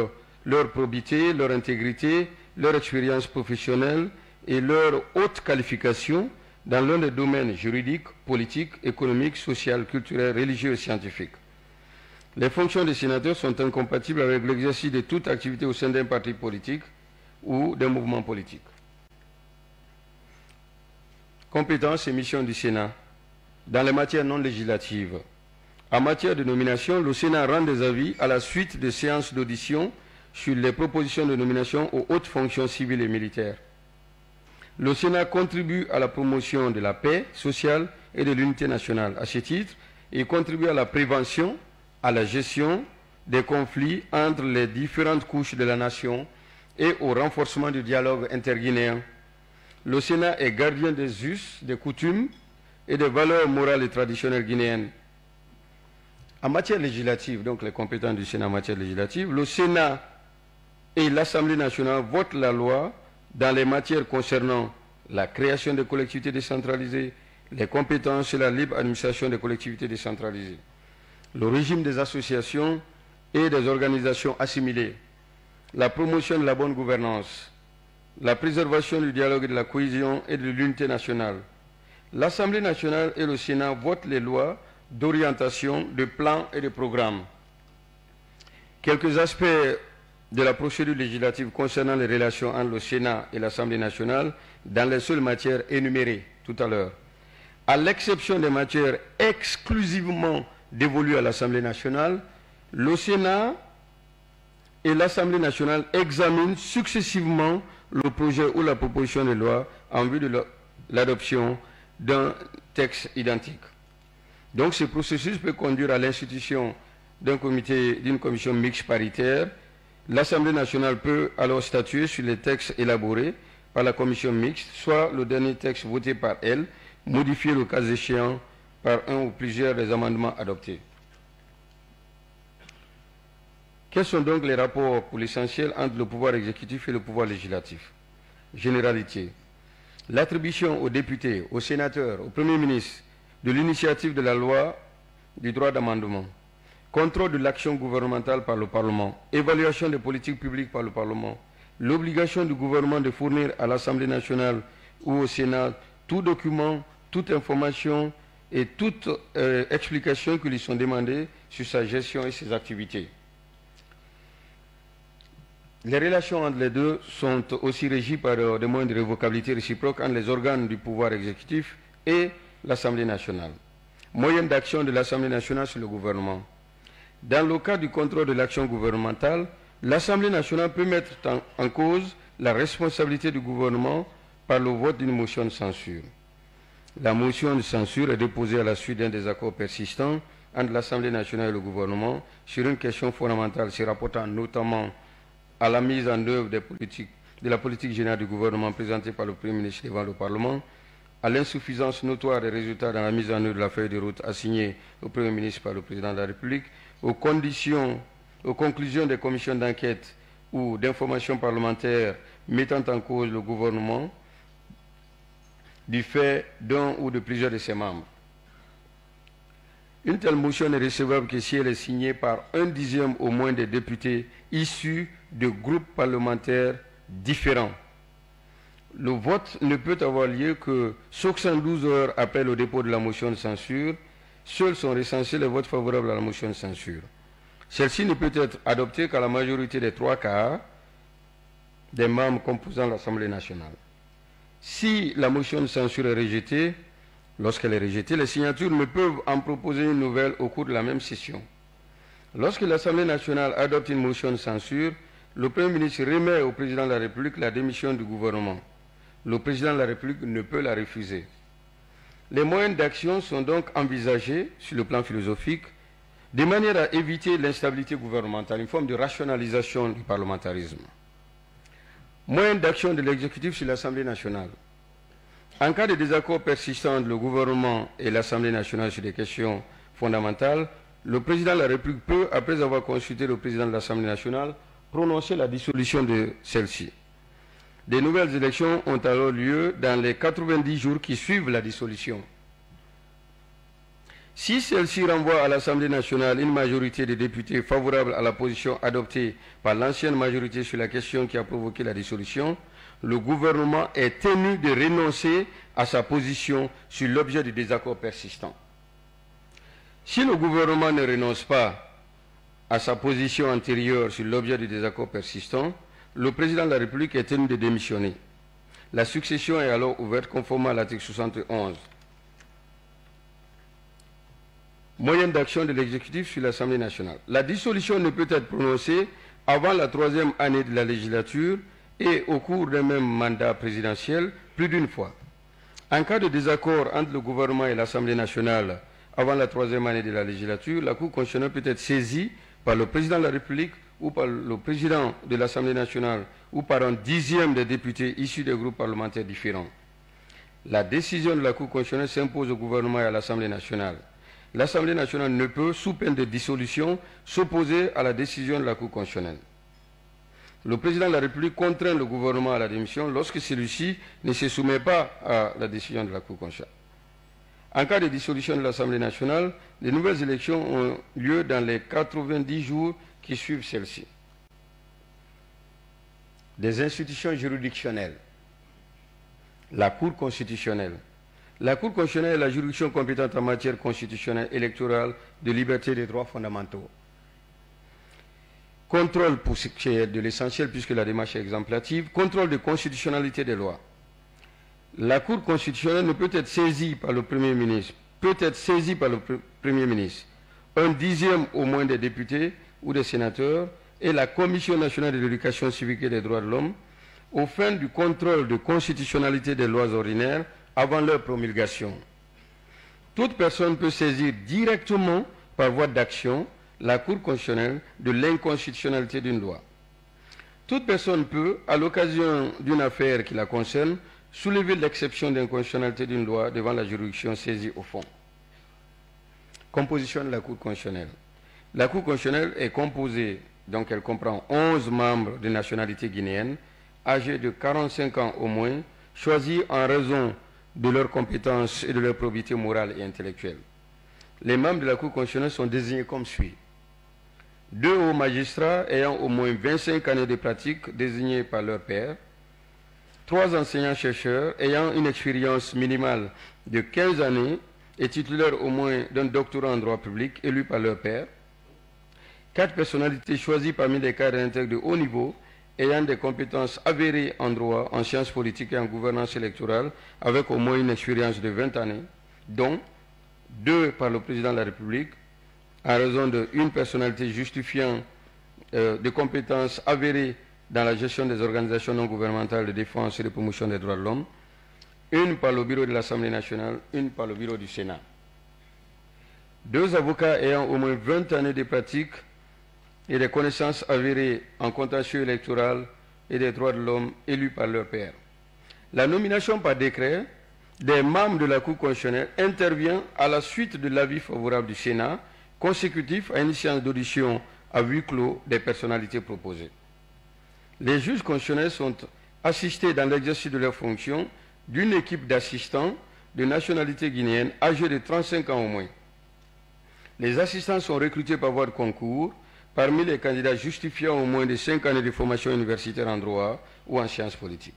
leur probité, leur intégrité, leur expérience professionnelle et leur haute qualification dans l'un des domaines juridiques, politiques, économiques, social, culturels, religieux et scientifiques. Les fonctions des sénateurs sont incompatibles avec l'exercice de toute activité au sein d'un parti politique ou d'un mouvement politique. Compétences et missions du Sénat. Dans les matières non législatives. En matière de nomination, le Sénat rend des avis à la suite de séances d'audition sur les propositions de nomination aux hautes fonctions civiles et militaires. Le Sénat contribue à la promotion de la paix sociale et de l'unité nationale. À ce titre, il contribue à la prévention, à la gestion des conflits entre les différentes couches de la nation et au renforcement du dialogue interguinéen. Le Sénat est gardien des us, des coutumes et des valeurs morales et traditionnelles guinéennes. En matière législative, donc les compétences du Sénat en matière législative, le Sénat et l'Assemblée nationale votent la loi dans les matières concernant la création des collectivités décentralisées, les compétences et la libre administration des collectivités décentralisées, le régime des associations et des organisations assimilées, la promotion de la bonne gouvernance, la préservation du dialogue et de la cohésion et de l'unité nationale. L'Assemblée nationale et le Sénat votent les lois d'orientation, de plans et de programmes. Quelques aspects de la procédure législative concernant les relations entre le Sénat et l'Assemblée nationale dans les seules matières énumérées tout à l'heure. À l'exception des matières exclusivement dévolues à l'Assemblée nationale, le Sénat et l'Assemblée nationale examinent successivement le projet ou la proposition de loi en vue de l'adoption d'un texte identique. Donc ce processus peut conduire à l'institution d'une commission mixte paritaire. L'Assemblée nationale peut alors statuer sur les textes élaborés par la commission mixte, soit le dernier texte voté par elle, modifié le cas échéant par un ou plusieurs des amendements adoptés. Quels sont donc les rapports pour l'essentiel entre le pouvoir exécutif et le pouvoir législatif? Généralité. L'attribution aux députés, aux sénateurs, au Premier ministre de l'initiative de la loi du droit d'amendement, contrôle de l'action gouvernementale par le Parlement, évaluation des politiques publiques par le Parlement, l'obligation du gouvernement de fournir à l'Assemblée nationale ou au Sénat tout document, toute information et toute explication qui lui sont demandées sur sa gestion et ses activités. Les relations entre les deux sont aussi régies par des moyens de révocabilité réciproque entre les organes du pouvoir exécutif et l'Assemblée nationale. Moyen d'action de l'Assemblée nationale sur le gouvernement. Dans le cas du contrôle de l'action gouvernementale, l'Assemblée nationale peut mettre en cause la responsabilité du gouvernement par le vote d'une motion de censure. La motion de censure est déposée à la suite d'un désaccord persistant entre l'Assemblée nationale et le gouvernement sur une question fondamentale se rapportant notamment à la mise en œuvre de la politique générale du gouvernement présentée par le Premier ministre devant le Parlement, à l'insuffisance notoire des résultats dans la mise en œuvre de la feuille de route assignée au Premier ministre par le Président de la République, aux conclusions des commissions d'enquête ou d'information parlementaire mettant en cause le gouvernement du fait d'un ou de plusieurs de ses membres. Une telle motion n'est recevable que si elle est signée par 1/10 au moins des députés issus de groupes parlementaires différents. Le vote ne peut avoir lieu que 72 heures après le dépôt de la motion de censure. Seuls sont recensés les votes favorables à la motion de censure. Celle-ci ne peut être adoptée qu'à la majorité des 3/4 des membres composant l'Assemblée nationale. Si la motion de censure est rejetée, lorsqu'elle est rejetée, les signatures ne peuvent en proposer une nouvelle au cours de la même session. Lorsque l'Assemblée nationale adopte une motion de censure, le Premier ministre remet au Président de la République la démission du gouvernement. Le Président de la République ne peut la refuser. Les moyens d'action sont donc envisagés sur le plan philosophique de manière à éviter l'instabilité gouvernementale, une forme de rationalisation du parlementarisme. Moyens d'action de l'exécutif sur l'Assemblée nationale. En cas de désaccord persistant entre le gouvernement et l'Assemblée nationale sur des questions fondamentales, le Président de la République peut, après avoir consulté le Président de l'Assemblée nationale, prononcer la dissolution de celle-ci. Des nouvelles élections ont alors lieu dans les 90 jours qui suivent la dissolution. Si celle-ci renvoie à l'Assemblée nationale une majorité de députés favorables à la position adoptée par l'ancienne majorité sur la question qui a provoqué la dissolution, le gouvernement est tenu de renoncer à sa position sur l'objet du désaccord persistant. Si le gouvernement ne renonce pas à sa position antérieure sur l'objet du désaccord persistant, le Président de la République est tenu de démissionner. La succession est alors ouverte conformément à l'article 71. Moyen d'action de l'exécutif sur l'Assemblée nationale. La dissolution ne peut être prononcée avant la 3e année de la législature et au cours d'un même mandat présidentiel plus d'une fois. En cas de désaccord entre le gouvernement et l'Assemblée nationale avant la 3e année de la législature, la Cour constitutionnelle peut être saisie par le Président de la République ou par le Président de l'Assemblée nationale ou par un 10e des députés issus des groupes parlementaires différents. La décision de la Cour constitutionnelle s'impose au gouvernement et à l'Assemblée nationale. L'Assemblée nationale ne peut, sous peine de dissolution, s'opposer à la décision de la Cour constitutionnelle. Le Président de la République contraint le gouvernement à la démission lorsque celui-ci ne se soumet pas à la décision de la Cour constitutionnelle. En cas de dissolution de l'Assemblée nationale, les nouvelles élections ont lieu dans les 90 jours qui suivent celle-ci. Des institutions juridictionnelles. La Cour constitutionnelle. La Cour constitutionnelle est la juridiction compétente en matière constitutionnelle, électorale, de liberté et des droits fondamentaux. Contrôle pour ce qui est de l'essentiel puisque la démarche est exemplative. Contrôle de constitutionnalité des lois. La Cour constitutionnelle ne peut être saisie par le Premier ministre, un 10e au moins des députés ou des sénateurs et la Commission nationale de l'éducation civique et des droits de l'homme aux fins du contrôle de constitutionnalité des lois ordinaires avant leur promulgation. Toute personne peut saisir directement par voie d'action la Cour constitutionnelle de l'inconstitutionnalité d'une loi. Toute personne peut, à l'occasion d'une affaire qui la concerne, soulever l'exception d'inconstitutionnalité d'une loi devant la juridiction saisie au fond. Composition de la Cour constitutionnelle. La Cour constitutionnelle est composée, donc elle comprend 11 membres de nationalité guinéenne, âgés de 45 ans au moins, choisis en raison de leurs compétences et de leur probité morale et intellectuelle. Les membres de la Cour constitutionnelle sont désignés comme suit. 2 hauts magistrats ayant au moins 25 années de pratique désignés par leur père, 3 enseignants-chercheurs ayant une expérience minimale de 15 années et titulaires au moins d'un doctorat en droit public élu par leur père, 4 personnalités choisies parmi les cadres intègres de haut niveau ayant des compétences avérées en droit, en sciences politiques et en gouvernance électorale avec au moins une expérience de 20 années, dont 2 par le président de la République, à raison d'une personnalité justifiant de compétences avérées dans la gestion des organisations non gouvernementales de défense et de promotion des droits de l'homme, 1 par le bureau de l'Assemblée nationale, 1 par le bureau du Sénat. 2 avocats ayant au moins 20 années de pratique et des connaissances avérées en contentieux électoral et des droits de l'homme élus par leur père. La nomination par décret des membres de la Cour constitutionnelle intervient à la suite de l'avis favorable du Sénat, consécutif à une séance d'audition à huis clos des personnalités proposées. Les juges constitutionnels sont assistés dans l'exercice de leurs fonctions d'une équipe d'assistants de nationalité guinéenne âgés de 35 ans au moins. Les assistants sont recrutés par voie de concours parmi les candidats justifiant au moins de 5 années de formation universitaire en droit ou en sciences politiques.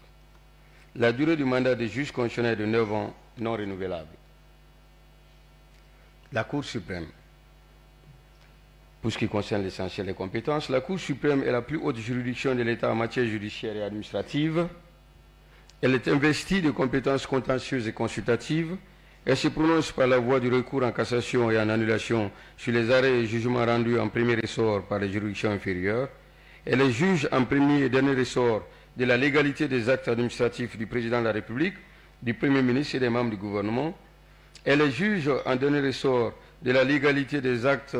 La durée du mandat des juges constitutionnels est de 9 ans non renouvelable. La Cour suprême. Pour ce qui concerne l'essentiel des compétences, la Cour suprême est la plus haute juridiction de l'État en matière judiciaire et administrative. Elle est investie de compétences contentieuses et consultatives. Elle se prononce par la voie du recours en cassation et en annulation sur les arrêts et jugements rendus en premier ressort par les juridictions inférieures. Elle est juge en premier et dernier ressort de la légalité des actes administratifs du président de la République, du Premier ministre et des membres du gouvernement. Elle est juge en dernier ressort de la légalité des actes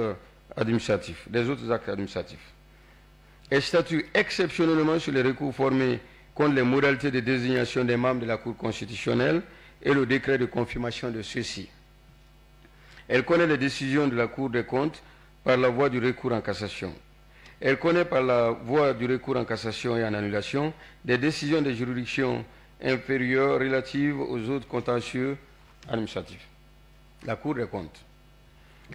administratifs, des autres actes administratifs. Elle statue exceptionnellement sur les recours formés contre les modalités de désignation des membres de la Cour constitutionnelle et le décret de confirmation de ceux-ci. Elle connaît les décisions de la Cour des comptes par la voie du recours en cassation. Elle connaît par la voie du recours en cassation et en annulation des décisions des juridictions inférieures relatives aux autres contentieux administratifs. La Cour des comptes.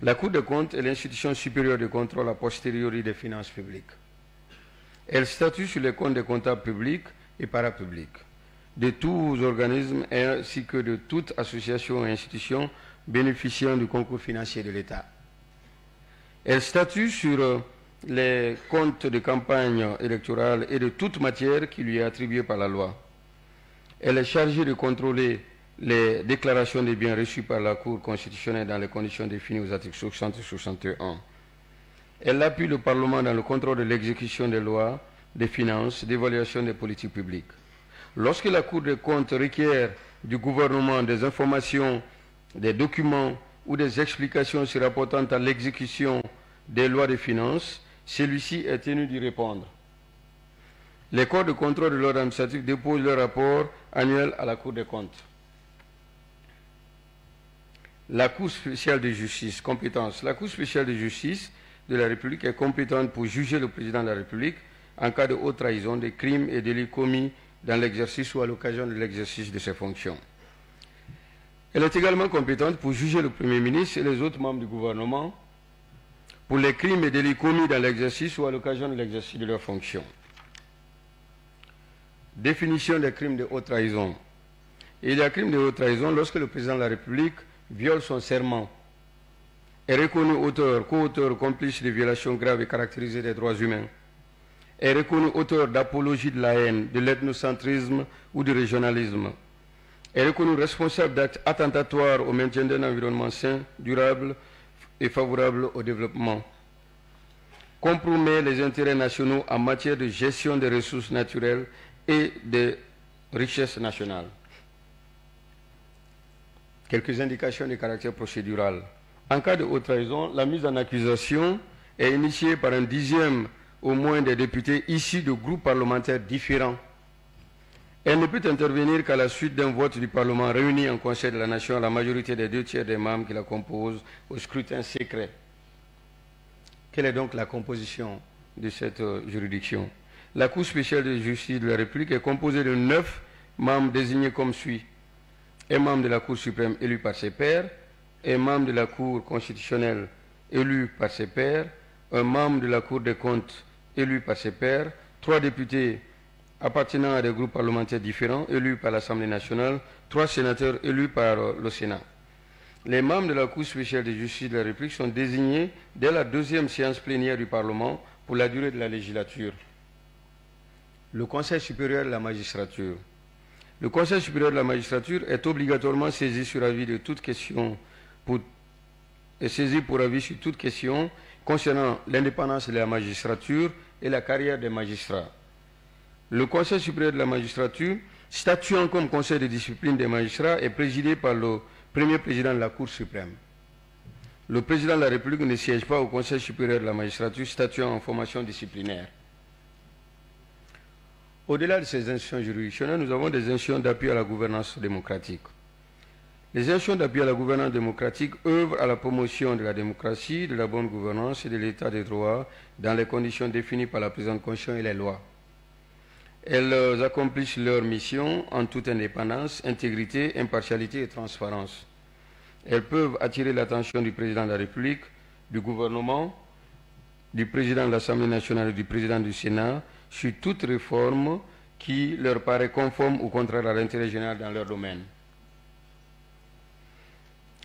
La Cour des comptes est l'institution supérieure de contrôle a posteriori des finances publiques. Elle statue sur les comptes des comptables publics et parapublics, de tous organismes ainsi que de toute association et institution bénéficiant du concours financier de l'État. Elle statue sur les comptes de campagne électorale et de toute matière qui lui est attribuée par la loi. Elle est chargée de contrôler les déclarations des biens reçus par la Cour constitutionnelle dans les conditions définies aux articles 60 et 61. Elle appuie le Parlement dans le contrôle de l'exécution des lois, des finances, d'évaluation des politiques publiques. Lorsque la Cour des comptes requiert du gouvernement des informations, des documents ou des explications se rapportant à l'exécution des lois de finances, celui-ci est tenu d'y répondre. Les corps de contrôle de l'ordre administratif déposent leur rapport annuel à la Cour des comptes. La Cour spéciale de justice, compétence. La Cour spéciale de justice de la République est compétente pour juger le président de la République en cas de haute trahison, de crimes et délits commis dans l'exercice ou à l'occasion de l'exercice de ses fonctions. Elle est également compétente pour juger le Premier ministre et les autres membres du gouvernement pour les crimes et délits commis dans l'exercice ou à l'occasion de l'exercice de leurs fonctions. Définition des crimes de haute trahison. Il y a crime de haute trahison lorsque le président de la République viole son serment, est reconnu auteur, co-auteur, complice de violations graves et caractérisées des droits humains, est reconnu auteur d'apologie de la haine, de l'ethnocentrisme ou du régionalisme, est reconnu responsable d'actes attentatoires au maintien d'un environnement sain, durable et favorable au développement, compromet les intérêts nationaux en matière de gestion des ressources naturelles et des richesses nationales, Quelques indications de caractère procédural. En cas de haute trahison, la mise en accusation est initiée par un dixième au moins des députés issus de groupes parlementaires différents. Elle ne peut intervenir qu'à la suite d'un vote du Parlement réuni en Conseil de la Nation à la majorité des 2/3 des membres qui la composent au scrutin secret. Quelle est donc la composition de cette juridiction? La Cour spéciale de justice de la République est composée de 9 membres désignés comme suit. Un membre de la Cour suprême élu par ses pairs, un membre de la Cour constitutionnelle élu par ses pairs, un membre de la Cour des comptes élu par ses pairs, 3 députés appartenant à des groupes parlementaires différents élus par l'Assemblée nationale, 3 sénateurs élus par le Sénat. Les membres de la Cour spéciale de justice de la République sont désignés dès la 2e séance plénière du Parlement pour la durée de la législature. Le Conseil supérieur de la magistrature. Le Conseil supérieur de la magistrature est obligatoirement saisi sur avis de toute question pour avis sur toute question concernant l'indépendance de la magistrature et la carrière des magistrats. Le Conseil supérieur de la magistrature, statuant comme conseil de discipline des magistrats, est présidé par le premier président de la Cour suprême. Le président de la République ne siège pas au Conseil supérieur de la magistrature, statuant en formation disciplinaire. Au-delà de ces institutions juridictionnelles, nous avons des institutions d'appui à la gouvernance démocratique. Les institutions d'appui à la gouvernance démocratique œuvrent à la promotion de la démocratie, de la bonne gouvernance et de l'état des droits dans les conditions définies par la présente Constitution et les lois. Elles accomplissent leur mission en toute indépendance, intégrité, impartialité et transparence. Elles peuvent attirer l'attention du président de la République, du gouvernement, du président de l'Assemblée nationale et du président du Sénat sur toute réforme qui leur paraît conforme ou contraire à l'intérêt général dans leur domaine.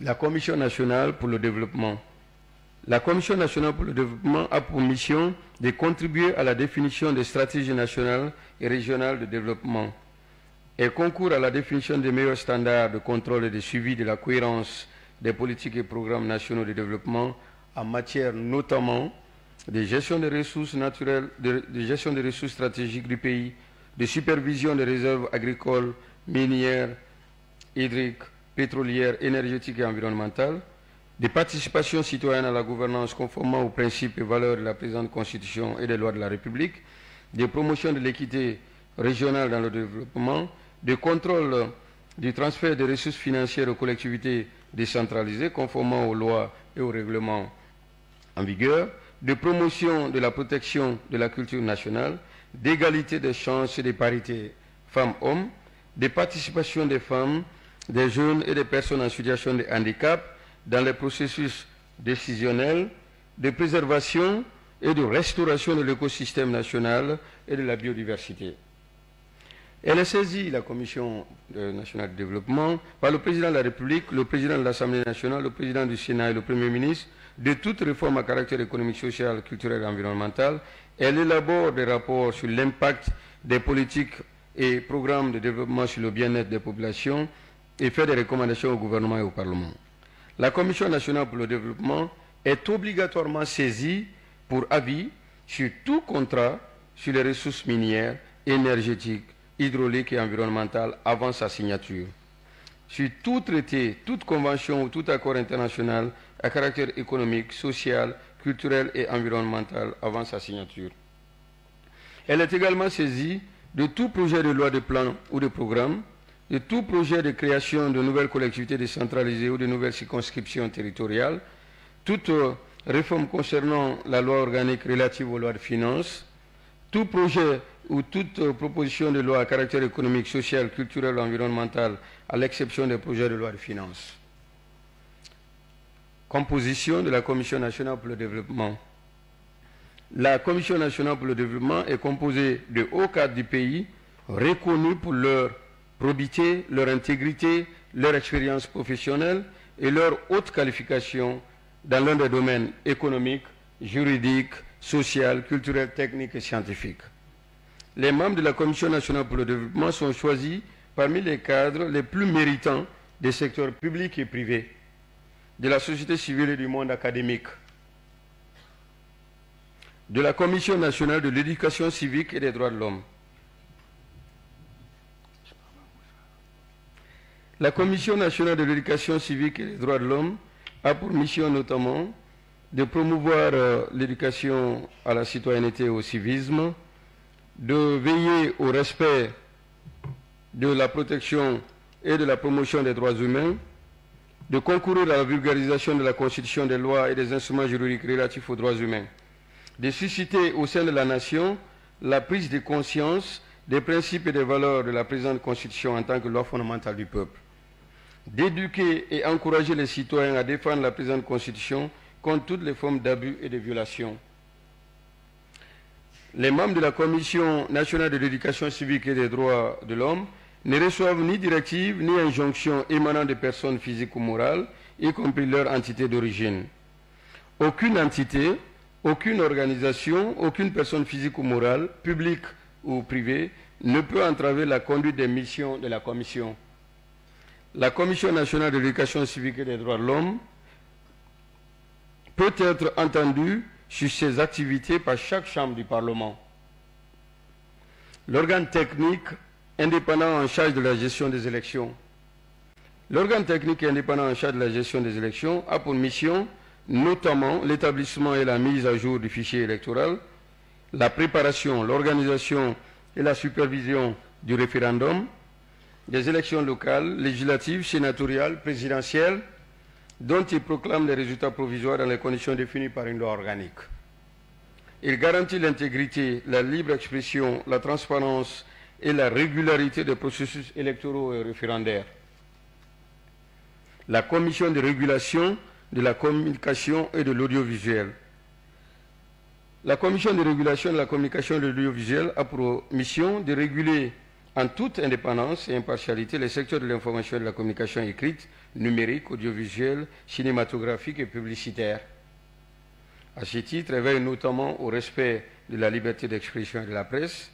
La Commission nationale pour le développement. La Commission nationale pour le développement a pour mission de contribuer à la définition des stratégies nationales et régionales de développement. Elle concourt à la définition des meilleurs standards de contrôle et de suivi de la cohérence des politiques et programmes nationaux de développement en matière notamment de gestion des ressources naturelles, de gestion des ressources stratégiques du pays, de supervision des réserves agricoles, minières, hydriques, pétrolières, énergétiques et environnementales, de participation citoyenne à la gouvernance conformément aux principes et valeurs de la présente Constitution et des lois de la République, de promotion de l'équité régionale dans le développement, de contrôle du transfert des ressources financières aux collectivités décentralisées conformément aux lois et aux règlements en vigueur, de promotion de la protection de la culture nationale, d'égalité des chances et de parité femmes-hommes, de participation des femmes, des jeunes et des personnes en situation de handicap dans les processus décisionnels, de préservation et de restauration de l'écosystème national et de la biodiversité. Elle est saisie, la Commission nationale de développement, par le président de la République, le président de l'Assemblée nationale, le président du Sénat et le Premier ministre, de toute réforme à caractère économique, social, culturel et environnemental. Elle élabore des rapports sur l'impact des politiques et programmes de développement sur le bien-être des populations et fait des recommandations au gouvernement et au Parlement. La Commission nationale pour le développement est obligatoirement saisie pour avis sur tout contrat sur les ressources minières, énergétiques, hydrauliques et environnementales avant sa signature. Sur tout traité, toute convention ou tout accord international à caractère économique, social, culturel et environnemental avant sa signature. Elle est également saisie de tout projet de loi de plan ou de programme, de tout projet de création de nouvelles collectivités décentralisées ou de nouvelles circonscriptions territoriales, toute réforme concernant la loi organique relative aux lois de finances, tout projet ou toute proposition de loi à caractère économique, social, culturel ou environnemental, à l'exception des projets de loi de finances. Composition de la Commission nationale pour le développement. La Commission nationale pour le développement est composée de hauts cadres du pays, reconnus pour leur probité, leur intégrité, leur expérience professionnelle et leur haute qualification dans l'un des domaines économiques, juridiques, social, culturel, technique et scientifique. Les membres de la Commission nationale pour le développement sont choisis parmi les cadres les plus méritants des secteurs publics et privés, de la société civile et du monde académique, de la Commission nationale de l'éducation civique et des droits de l'homme, La Commission nationale de l'éducation civique et des droits de l'homme a pour mission notamment de promouvoir l'éducation à la citoyenneté et au civisme, de veiller au respect de la protection et de la promotion des droits humains, de concourir à la vulgarisation de la Constitution, des lois et des instruments juridiques relatifs aux droits humains, de susciter au sein de la nation la prise de conscience des principes et des valeurs de la présente Constitution en tant que loi fondamentale du peuple, d'éduquer et encourager les citoyens à défendre la présente Constitution contre toutes les formes d'abus et de violations. Les membres de la Commission nationale de l'éducation civique et des droits de l'homme ne reçoivent ni directives ni injonctions émanant de personnes physiques ou morales, y compris leur entité d'origine. Aucune entité, aucune organisation, aucune personne physique ou morale, publique ou privée, ne peut entraver la conduite des missions de la Commission. La Commission nationale de l'éducation civique et des droits de l'homme peut être entendue sur ses activités par chaque chambre du Parlement. L'organe technique indépendant en charge de la gestion des élections. L'organe technique indépendant en charge de la gestion des élections a pour mission notamment l'établissement et la mise à jour du fichier électoral, la préparation, l'organisation et la supervision du référendum, des élections locales, législatives, sénatoriales, présidentielles, dont il proclame les résultats provisoires dans les conditions définies par une loi organique. Il garantit l'intégrité, la libre expression, la transparence et la régularité des processus électoraux et référendaires. La Commission de régulation de la communication et de l'audiovisuel. La Commission de régulation de la communication et de l'audiovisuel a pour mission de réguler en toute indépendance et impartialité les secteurs de l'information et de la communication écrite, numérique, audiovisuelle, cinématographique et publicitaire. À ce titre, elle veille notamment au respect de la liberté d'expression et de la presse,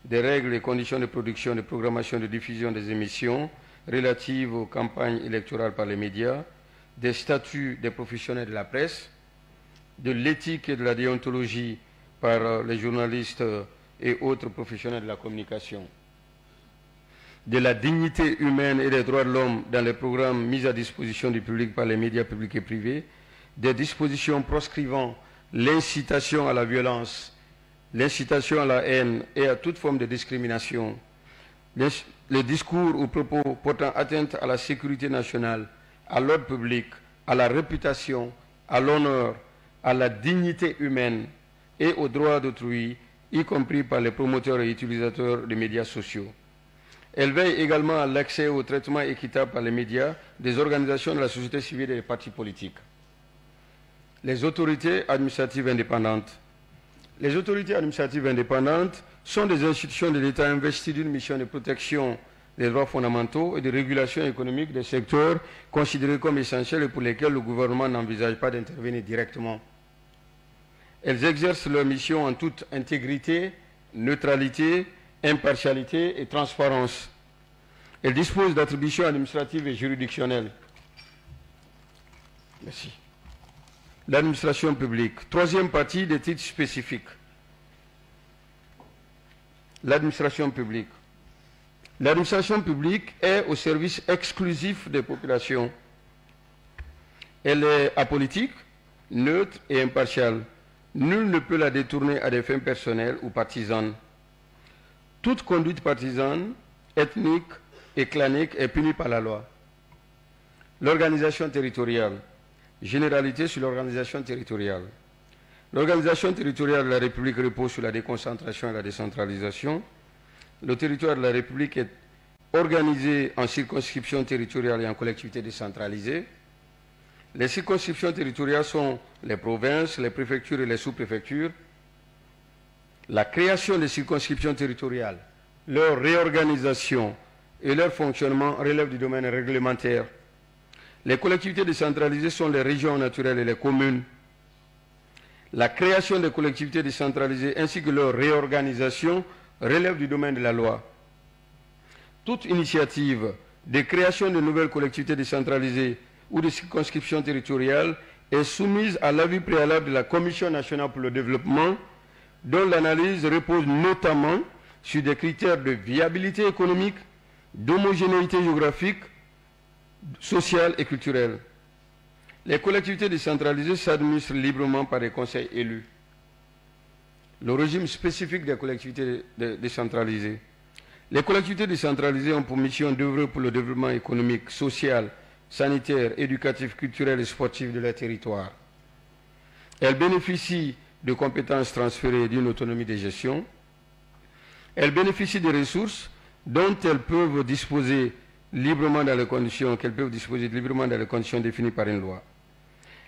des règles et conditions de production, de programmation et de diffusion des émissions relatives aux campagnes électorales par les médias, des statuts des professionnels de la presse, de l'éthique et de la déontologie par les journalistes et autres professionnels de la communication, de la dignité humaine et des droits de l'homme dans les programmes mis à disposition du public par les médias publics et privés, des dispositions proscrivant l'incitation à la violence, l'incitation à la haine et à toute forme de discrimination, les discours ou propos portant atteinte à la sécurité nationale, à l'ordre public, à la réputation, à l'honneur, à la dignité humaine et aux droits d'autrui, y compris par les promoteurs et utilisateurs des médias sociaux. Elle veille également à l'accès au traitement équitable par les médias des organisations de la société civile et des partis politiques. Les autorités administratives indépendantes. Les autorités administratives indépendantes sont des institutions de l'État investies d'une mission de protection des droits fondamentaux et de régulation économique des secteurs considérés comme essentiels et pour lesquels le gouvernement n'envisage pas d'intervenir directement. Elles exercent leur mission en toute intégrité, neutralité, impartialité et transparence. Elles disposent d'attributions administratives et juridictionnelles. Merci. L'administration publique. Troisième partie des titres spécifiques. L'administration publique. L'administration publique est au service exclusif des populations. Elle est apolitique, neutre et impartiale. Nul ne peut la détourner à des fins personnelles ou partisanes. Toute conduite partisane, ethnique et clanique est punie par la loi. L'organisation territoriale. Généralité sur l'organisation territoriale. L'organisation territoriale de la République repose sur la déconcentration et la décentralisation. Le territoire de la République est organisé en circonscriptions territoriales et en collectivités décentralisées. Les circonscriptions territoriales sont les provinces, les préfectures et les sous-préfectures. La création des circonscriptions territoriales, leur réorganisation et leur fonctionnement relèvent du domaine réglementaire. Les collectivités décentralisées sont les régions naturelles et les communes. La création des collectivités décentralisées ainsi que leur réorganisation relève du domaine de la loi. Toute initiative de création de nouvelles collectivités décentralisées ou de circonscriptions territoriales est soumise à l'avis préalable de la Commission nationale pour le développement, dont l'analyse repose notamment sur des critères de viabilité économique, d'homogénéité géographique, sociale et culturelle. Les collectivités décentralisées s'administrent librement par des conseils élus. Le régime spécifique des collectivités décentralisées. Les collectivités décentralisées ont pour mission d'œuvrer pour le développement économique, social, sanitaire, éducatif, culturel et sportif de leur territoire. Elles bénéficient de compétences transférées d'une autonomie de gestion. Elles bénéficient des ressources dont elles peuvent disposer librement dans les conditions définies par une loi.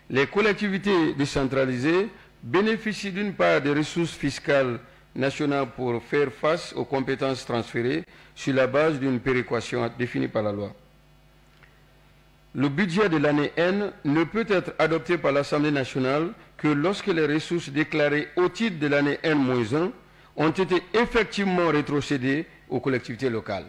Les collectivités décentralisées bénéficient d'une part des ressources fiscales nationales pour faire face aux compétences transférées sur la base d'une péréquation définie par la loi. Le budget de l'année N ne peut être adopté par l'Assemblée nationale que lorsque les ressources déclarées au titre de l'année N-1 ont été effectivement rétrocédées aux collectivités locales.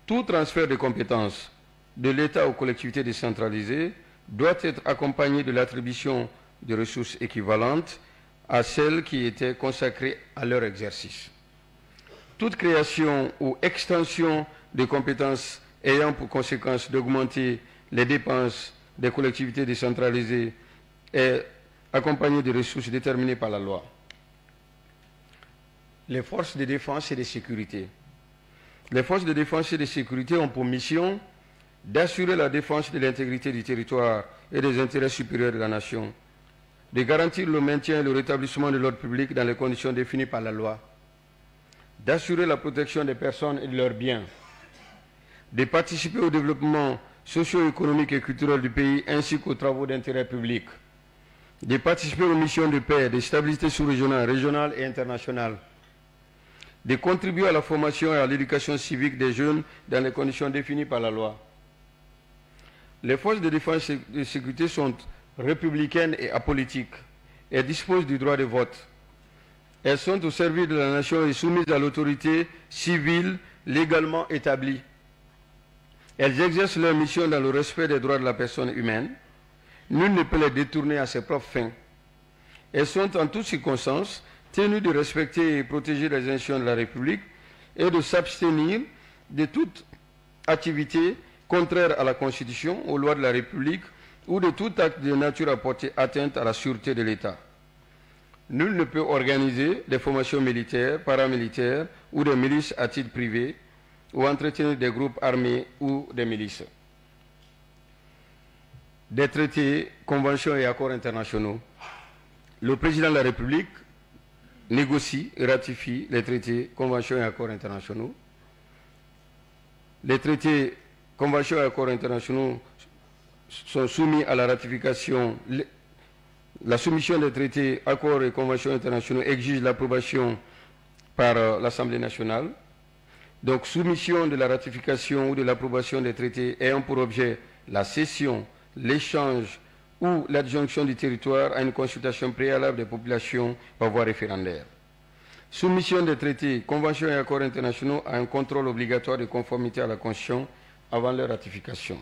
Tout transfert de compétences de l'État aux collectivités décentralisées doit être accompagné de l'attribution de ressources équivalentes à celles qui étaient consacrées à leur exercice. Toute création ou extension de compétences ayant pour conséquence d'augmenter les dépenses des collectivités décentralisées est accompagnée de ressources déterminées par la loi. Les forces de défense et de sécurité. Les forces de défense et de sécurité ont pour mission d'assurer la défense de l'intégrité du territoire et des intérêts supérieurs de la nation, de garantir le maintien et le rétablissement de l'ordre public dans les conditions définies par la loi, d'assurer la protection des personnes et de leurs biens, de participer au développement socio-économique et culturel du pays ainsi qu'aux travaux d'intérêt public, de participer aux missions de paix, de stabilité sous-régionale, régionale et internationale, de contribuer à la formation et à l'éducation civique des jeunes dans les conditions définies par la loi. Les forces de défense et de sécurité sont républicaines et apolitiques. Elles disposent du droit de vote. Elles sont au service de la nation et soumises à l'autorité civile légalement établie. Elles exercent leur mission dans le respect des droits de la personne humaine. Nul ne peut les détourner à ses propres fins. Elles sont en toutes circonstances tenues de respecter et protéger les institutions de la République et de s'abstenir de toute activité contraire à la Constitution, aux lois de la République ou de tout acte de nature à porter atteinte à la sûreté de l'État. Nul ne peut organiser des formations militaires, paramilitaires ou des milices à titre privé ou entretenir des groupes armés ou des milices. Des traités, conventions et accords internationaux. Le président de la République négocie et ratifie les traités, conventions et accords internationaux. Les traités, conventions et accords internationaux sont soumis à la ratification. La soumission des traités, accords et conventions internationaux exige l'approbation par l'Assemblée nationale. Donc, soumission de la ratification ou de l'approbation des traités ayant pour objet la cession, l'échange ou l'adjonction du territoire à une consultation préalable des populations par voie référendaire. Soumission des traités, conventions et accords internationaux à un contrôle obligatoire de conformité à la Constitution avant leur ratification.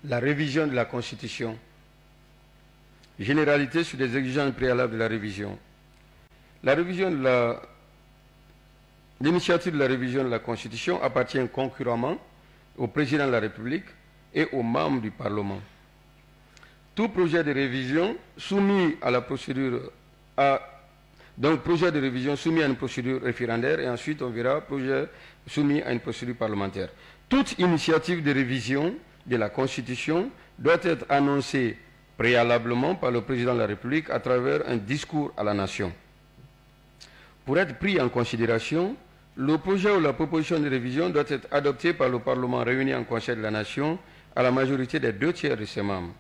La révision de la Constitution. Généralité sur les exigences préalables de la révision. L'initiative de la révision de la Constitution appartient concurremment au président de la République et aux membres du Parlement. Tout projet de révision soumis à la procédure projet de révision soumis à une procédure référendaire et ensuite on verra projet soumis à une procédure parlementaire. Toute initiative de révision de la Constitution doit être annoncée préalablement par le président de la République à travers un discours à la nation. Pour être pris en considération, le projet ou la proposition de révision doit être adopté par le Parlement réuni en Conseil de la Nation à la majorité des 2/3 de ses membres.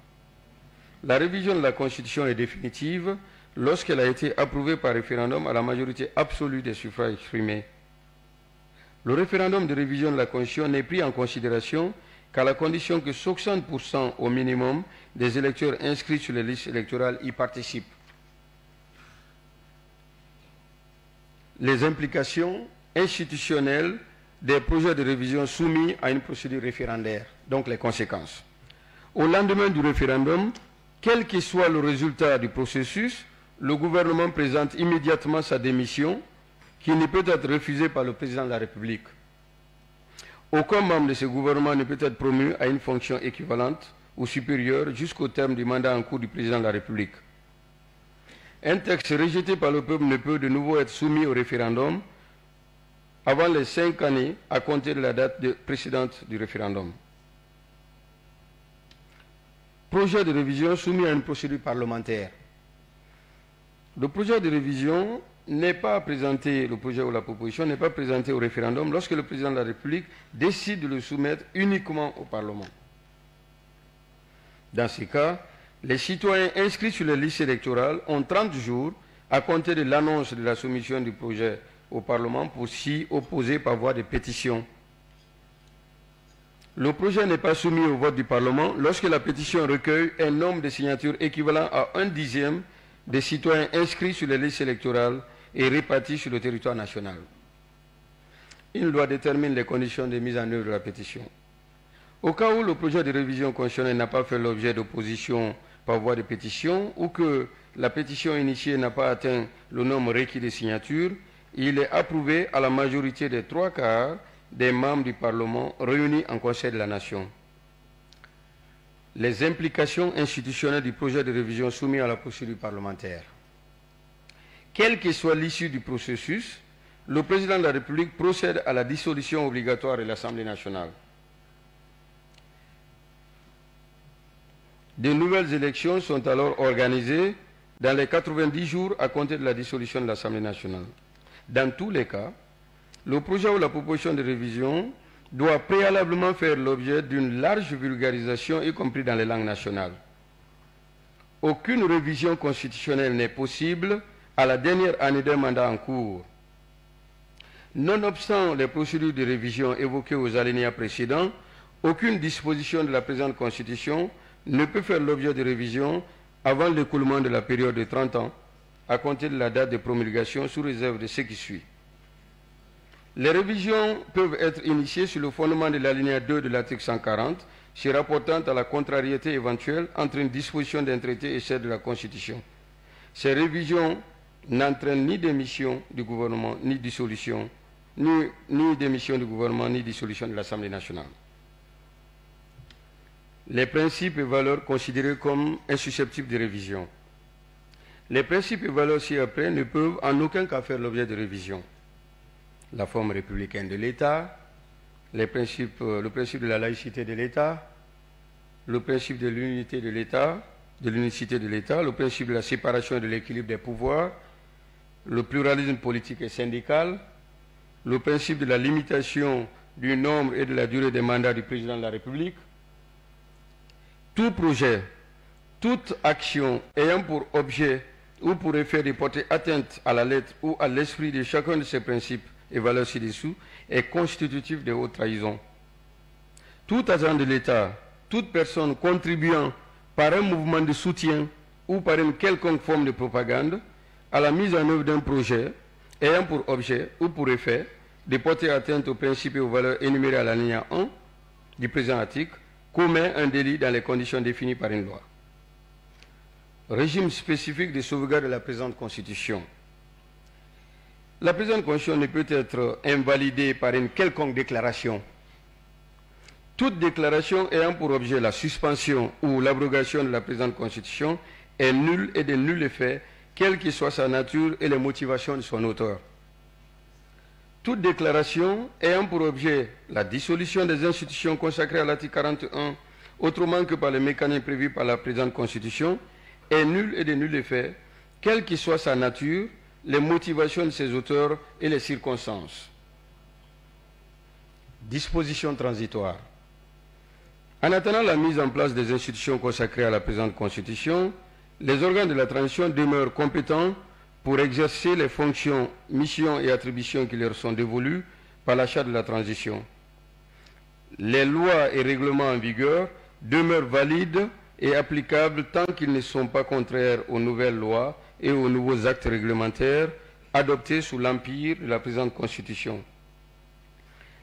La révision de la Constitution est définitive lorsqu'elle a été approuvée par référendum à la majorité absolue des suffrages exprimés. Le référendum de révision de la Constitution n'est pris en considération qu'à la condition que 60% au minimum des électeurs inscrits sur les listes électorales y participent. Les implications institutionnelles des projets de révision soumis à une procédure référendaire, donc les conséquences. Au lendemain du référendum, quel que soit le résultat du processus, le gouvernement présente immédiatement sa démission qui ne peut être refusée par le président de la République. Aucun membre de ce gouvernement ne peut être promu à une fonction équivalente ou supérieure jusqu'au terme du mandat en cours du président de la République. Un texte rejeté par le peuple ne peut de nouveau être soumis au référendum avant les 5 années à compter de la date précédente du référendum. Projet de révision soumis à une procédure parlementaire. Le projet de révision n'est pas présenté, le projet ou la proposition n'est pas présenté au référendum lorsque le président de la République décide de le soumettre uniquement au Parlement. Dans ces cas, les citoyens inscrits sur les listes électorales ont 30 jours à compter de l'annonce de la soumission du projet au Parlement pour s'y opposer par voie de pétition. Le projet n'est pas soumis au vote du Parlement lorsque la pétition recueille un nombre de signatures équivalent à 1/10 des citoyens inscrits sur les listes électorales et répartis sur le territoire national. Une loi détermine les conditions de mise en œuvre de la pétition. Au cas où le projet de révision constitutionnelle n'a pas fait l'objet d'opposition par voie de pétition ou que la pétition initiée n'a pas atteint le nombre requis de signatures, il est approuvé à la majorité des 3/4 des membres du Parlement réunis en Conseil de la Nation. Les implications institutionnelles du projet de révision soumis à la procédure parlementaire. Quelle que soit l'issue du processus, le président de la République procède à la dissolution obligatoire de l'Assemblée nationale. De nouvelles élections sont alors organisées dans les 90 jours à compter de la dissolution de l'Assemblée nationale. Dans tous les cas, le projet ou la proposition de révision doit préalablement faire l'objet d'une large vulgarisation, y compris dans les langues nationales. Aucune révision constitutionnelle n'est possible à la dernière année d'un mandat en cours. Nonobstant les procédures de révision évoquées aux alinéas précédents, aucune disposition de la présente Constitution ne peut faire l'objet de révision avant l'écoulement de la période de 30 ans, à compter de la date de promulgation sous réserve de ce qui suit. Les révisions peuvent être initiées sur le fondement de l'alinéa 2 de l'article 140, se rapportant à la contrariété éventuelle entre une disposition d'un traité et celle de la Constitution. Ces révisions n'entraînent ni démission du gouvernement, ni dissolution, ni démission du gouvernement, ni dissolution de l'Assemblée nationale. Les principes et valeurs considérés comme insusceptibles de révision. Les principes et valeurs ci-après ne peuvent en aucun cas faire l'objet de révision. La forme républicaine de l'État, le principe de la laïcité de l'État, le principe de l'unité de l'État, de l'unicité de l'État, le principe de la séparation et de l'équilibre des pouvoirs, le pluralisme politique et syndical, le principe de la limitation du nombre et de la durée des mandats du président de la République. Tout projet, toute action ayant pour objet ou pour effet de porter atteinte à la lettre ou à l'esprit de chacun de ces principes et valeurs ci-dessous est constitutif de haute trahison. Tout agent de l'État, toute personne contribuant par un mouvement de soutien ou par une quelconque forme de propagande à la mise en œuvre d'un projet ayant pour objet ou pour effet de porter atteinte aux principes et aux valeurs énumérées à l'alinéa 1 du présent article commet un délit dans les conditions définies par une loi. Régime spécifique de sauvegarde de la présente Constitution. La présente Constitution ne peut être invalidée par une quelconque déclaration. Toute déclaration ayant pour objet la suspension ou l'abrogation de la présente Constitution est nulle et de nul effet, quelle que soit sa nature et les motivations de son auteur. Toute déclaration ayant pour objet la dissolution des institutions consacrées à l'article 41, autrement que par les mécanismes prévus par la présente Constitution, est nulle et de nul effet, quelle que soit sa nature, les motivations de ses auteurs et les circonstances. Dispositions transitoires. En attendant la mise en place des institutions consacrées à la présente Constitution, les organes de la transition demeurent compétents pour exercer les fonctions, missions et attributions qui leur sont dévolues par la Charte de la transition. Les lois et règlements en vigueur demeurent valides et applicables tant qu'ils ne sont pas contraires aux nouvelles lois et aux nouveaux actes réglementaires adoptés sous l'empire de la présente Constitution.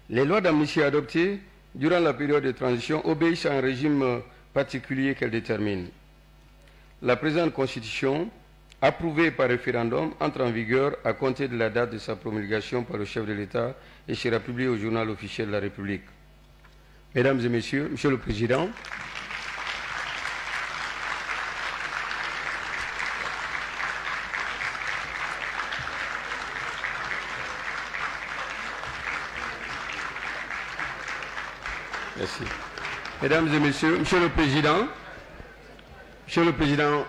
Les lois d'amnistie adoptées durant la période de transition obéissent à un régime particulier qu'elles déterminent. La présente Constitution, approuvée par référendum, entre en vigueur à compter de la date de sa promulgation par le chef de l'État et sera publiée au journal officiel de la République. Mesdames et Messieurs, Monsieur le Président, merci. Mesdames et Messieurs, Monsieur le Président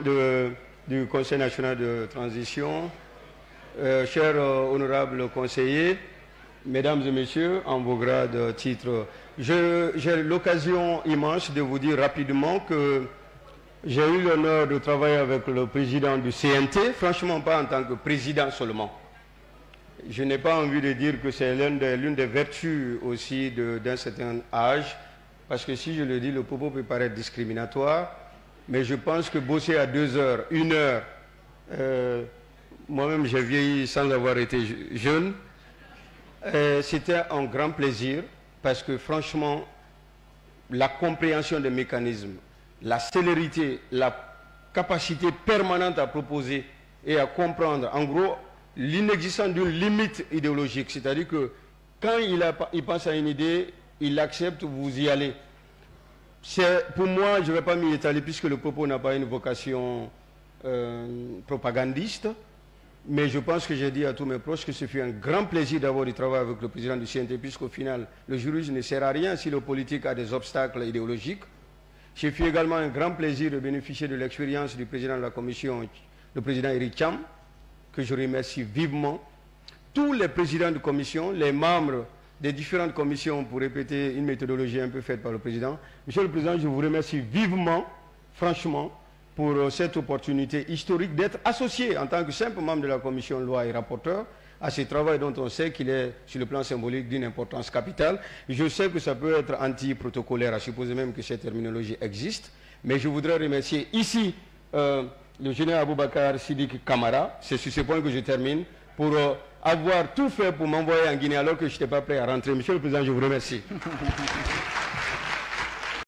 du Conseil national de transition, chers honorables conseillers, Mesdames et Messieurs, en vos grades, titres, j'ai l'occasion immense de vous dire rapidement que j'ai eu l'honneur de travailler avec le président du CNT, franchement pas en tant que président seulement. Je n'ai pas envie de dire que c'est l'une des vertus aussi d'un certain âge, parce que si je le dis, le propos peut paraître discriminatoire, mais je pense que bosser à 2 heures, 1 heure, moi-même j'ai vieilli sans avoir été jeune, c'était un grand plaisir parce que franchement, la compréhension des mécanismes, la célérité, la capacité permanente à proposer et à comprendre, en gros, l'inexistence d'une limite idéologique, c'est-à-dire que quand il pense à une idée, il accepte, vous y allez. Pour moi, je ne vais pas m'y étaler puisque le propos n'a pas une vocation propagandiste. Mais je pense que j'ai dit à tous mes proches que ce fut un grand plaisir d'avoir du travail avec le président du CNT, puisqu'au final, le jurisme ne sert à rien si le politique a des obstacles idéologiques. J'ai fait également un grand plaisir de bénéficier de l'expérience du président de la commission, le président Eric Cham, que je remercie vivement. Tous les présidents de commission, les membres des différentes commissions, pour répéter une méthodologie un peu faite par le président. Monsieur le Président, je vous remercie vivement, franchement, pour cette opportunité historique d'être associé en tant que simple membre de la commission loi et rapporteur à ce travail dont on sait qu'il est sur le plan symbolique d'une importance capitale. Je sais que ça peut être anti-protocolaire, à supposer même que cette terminologie existe, mais je voudrais remercier ici le général Aboubakar Sidiki Kamara, c'est sur ce point que je termine, pour avoir tout fait pour m'envoyer en Guinée alors que je n'étais pas prêt à rentrer. Monsieur le Président, je vous remercie.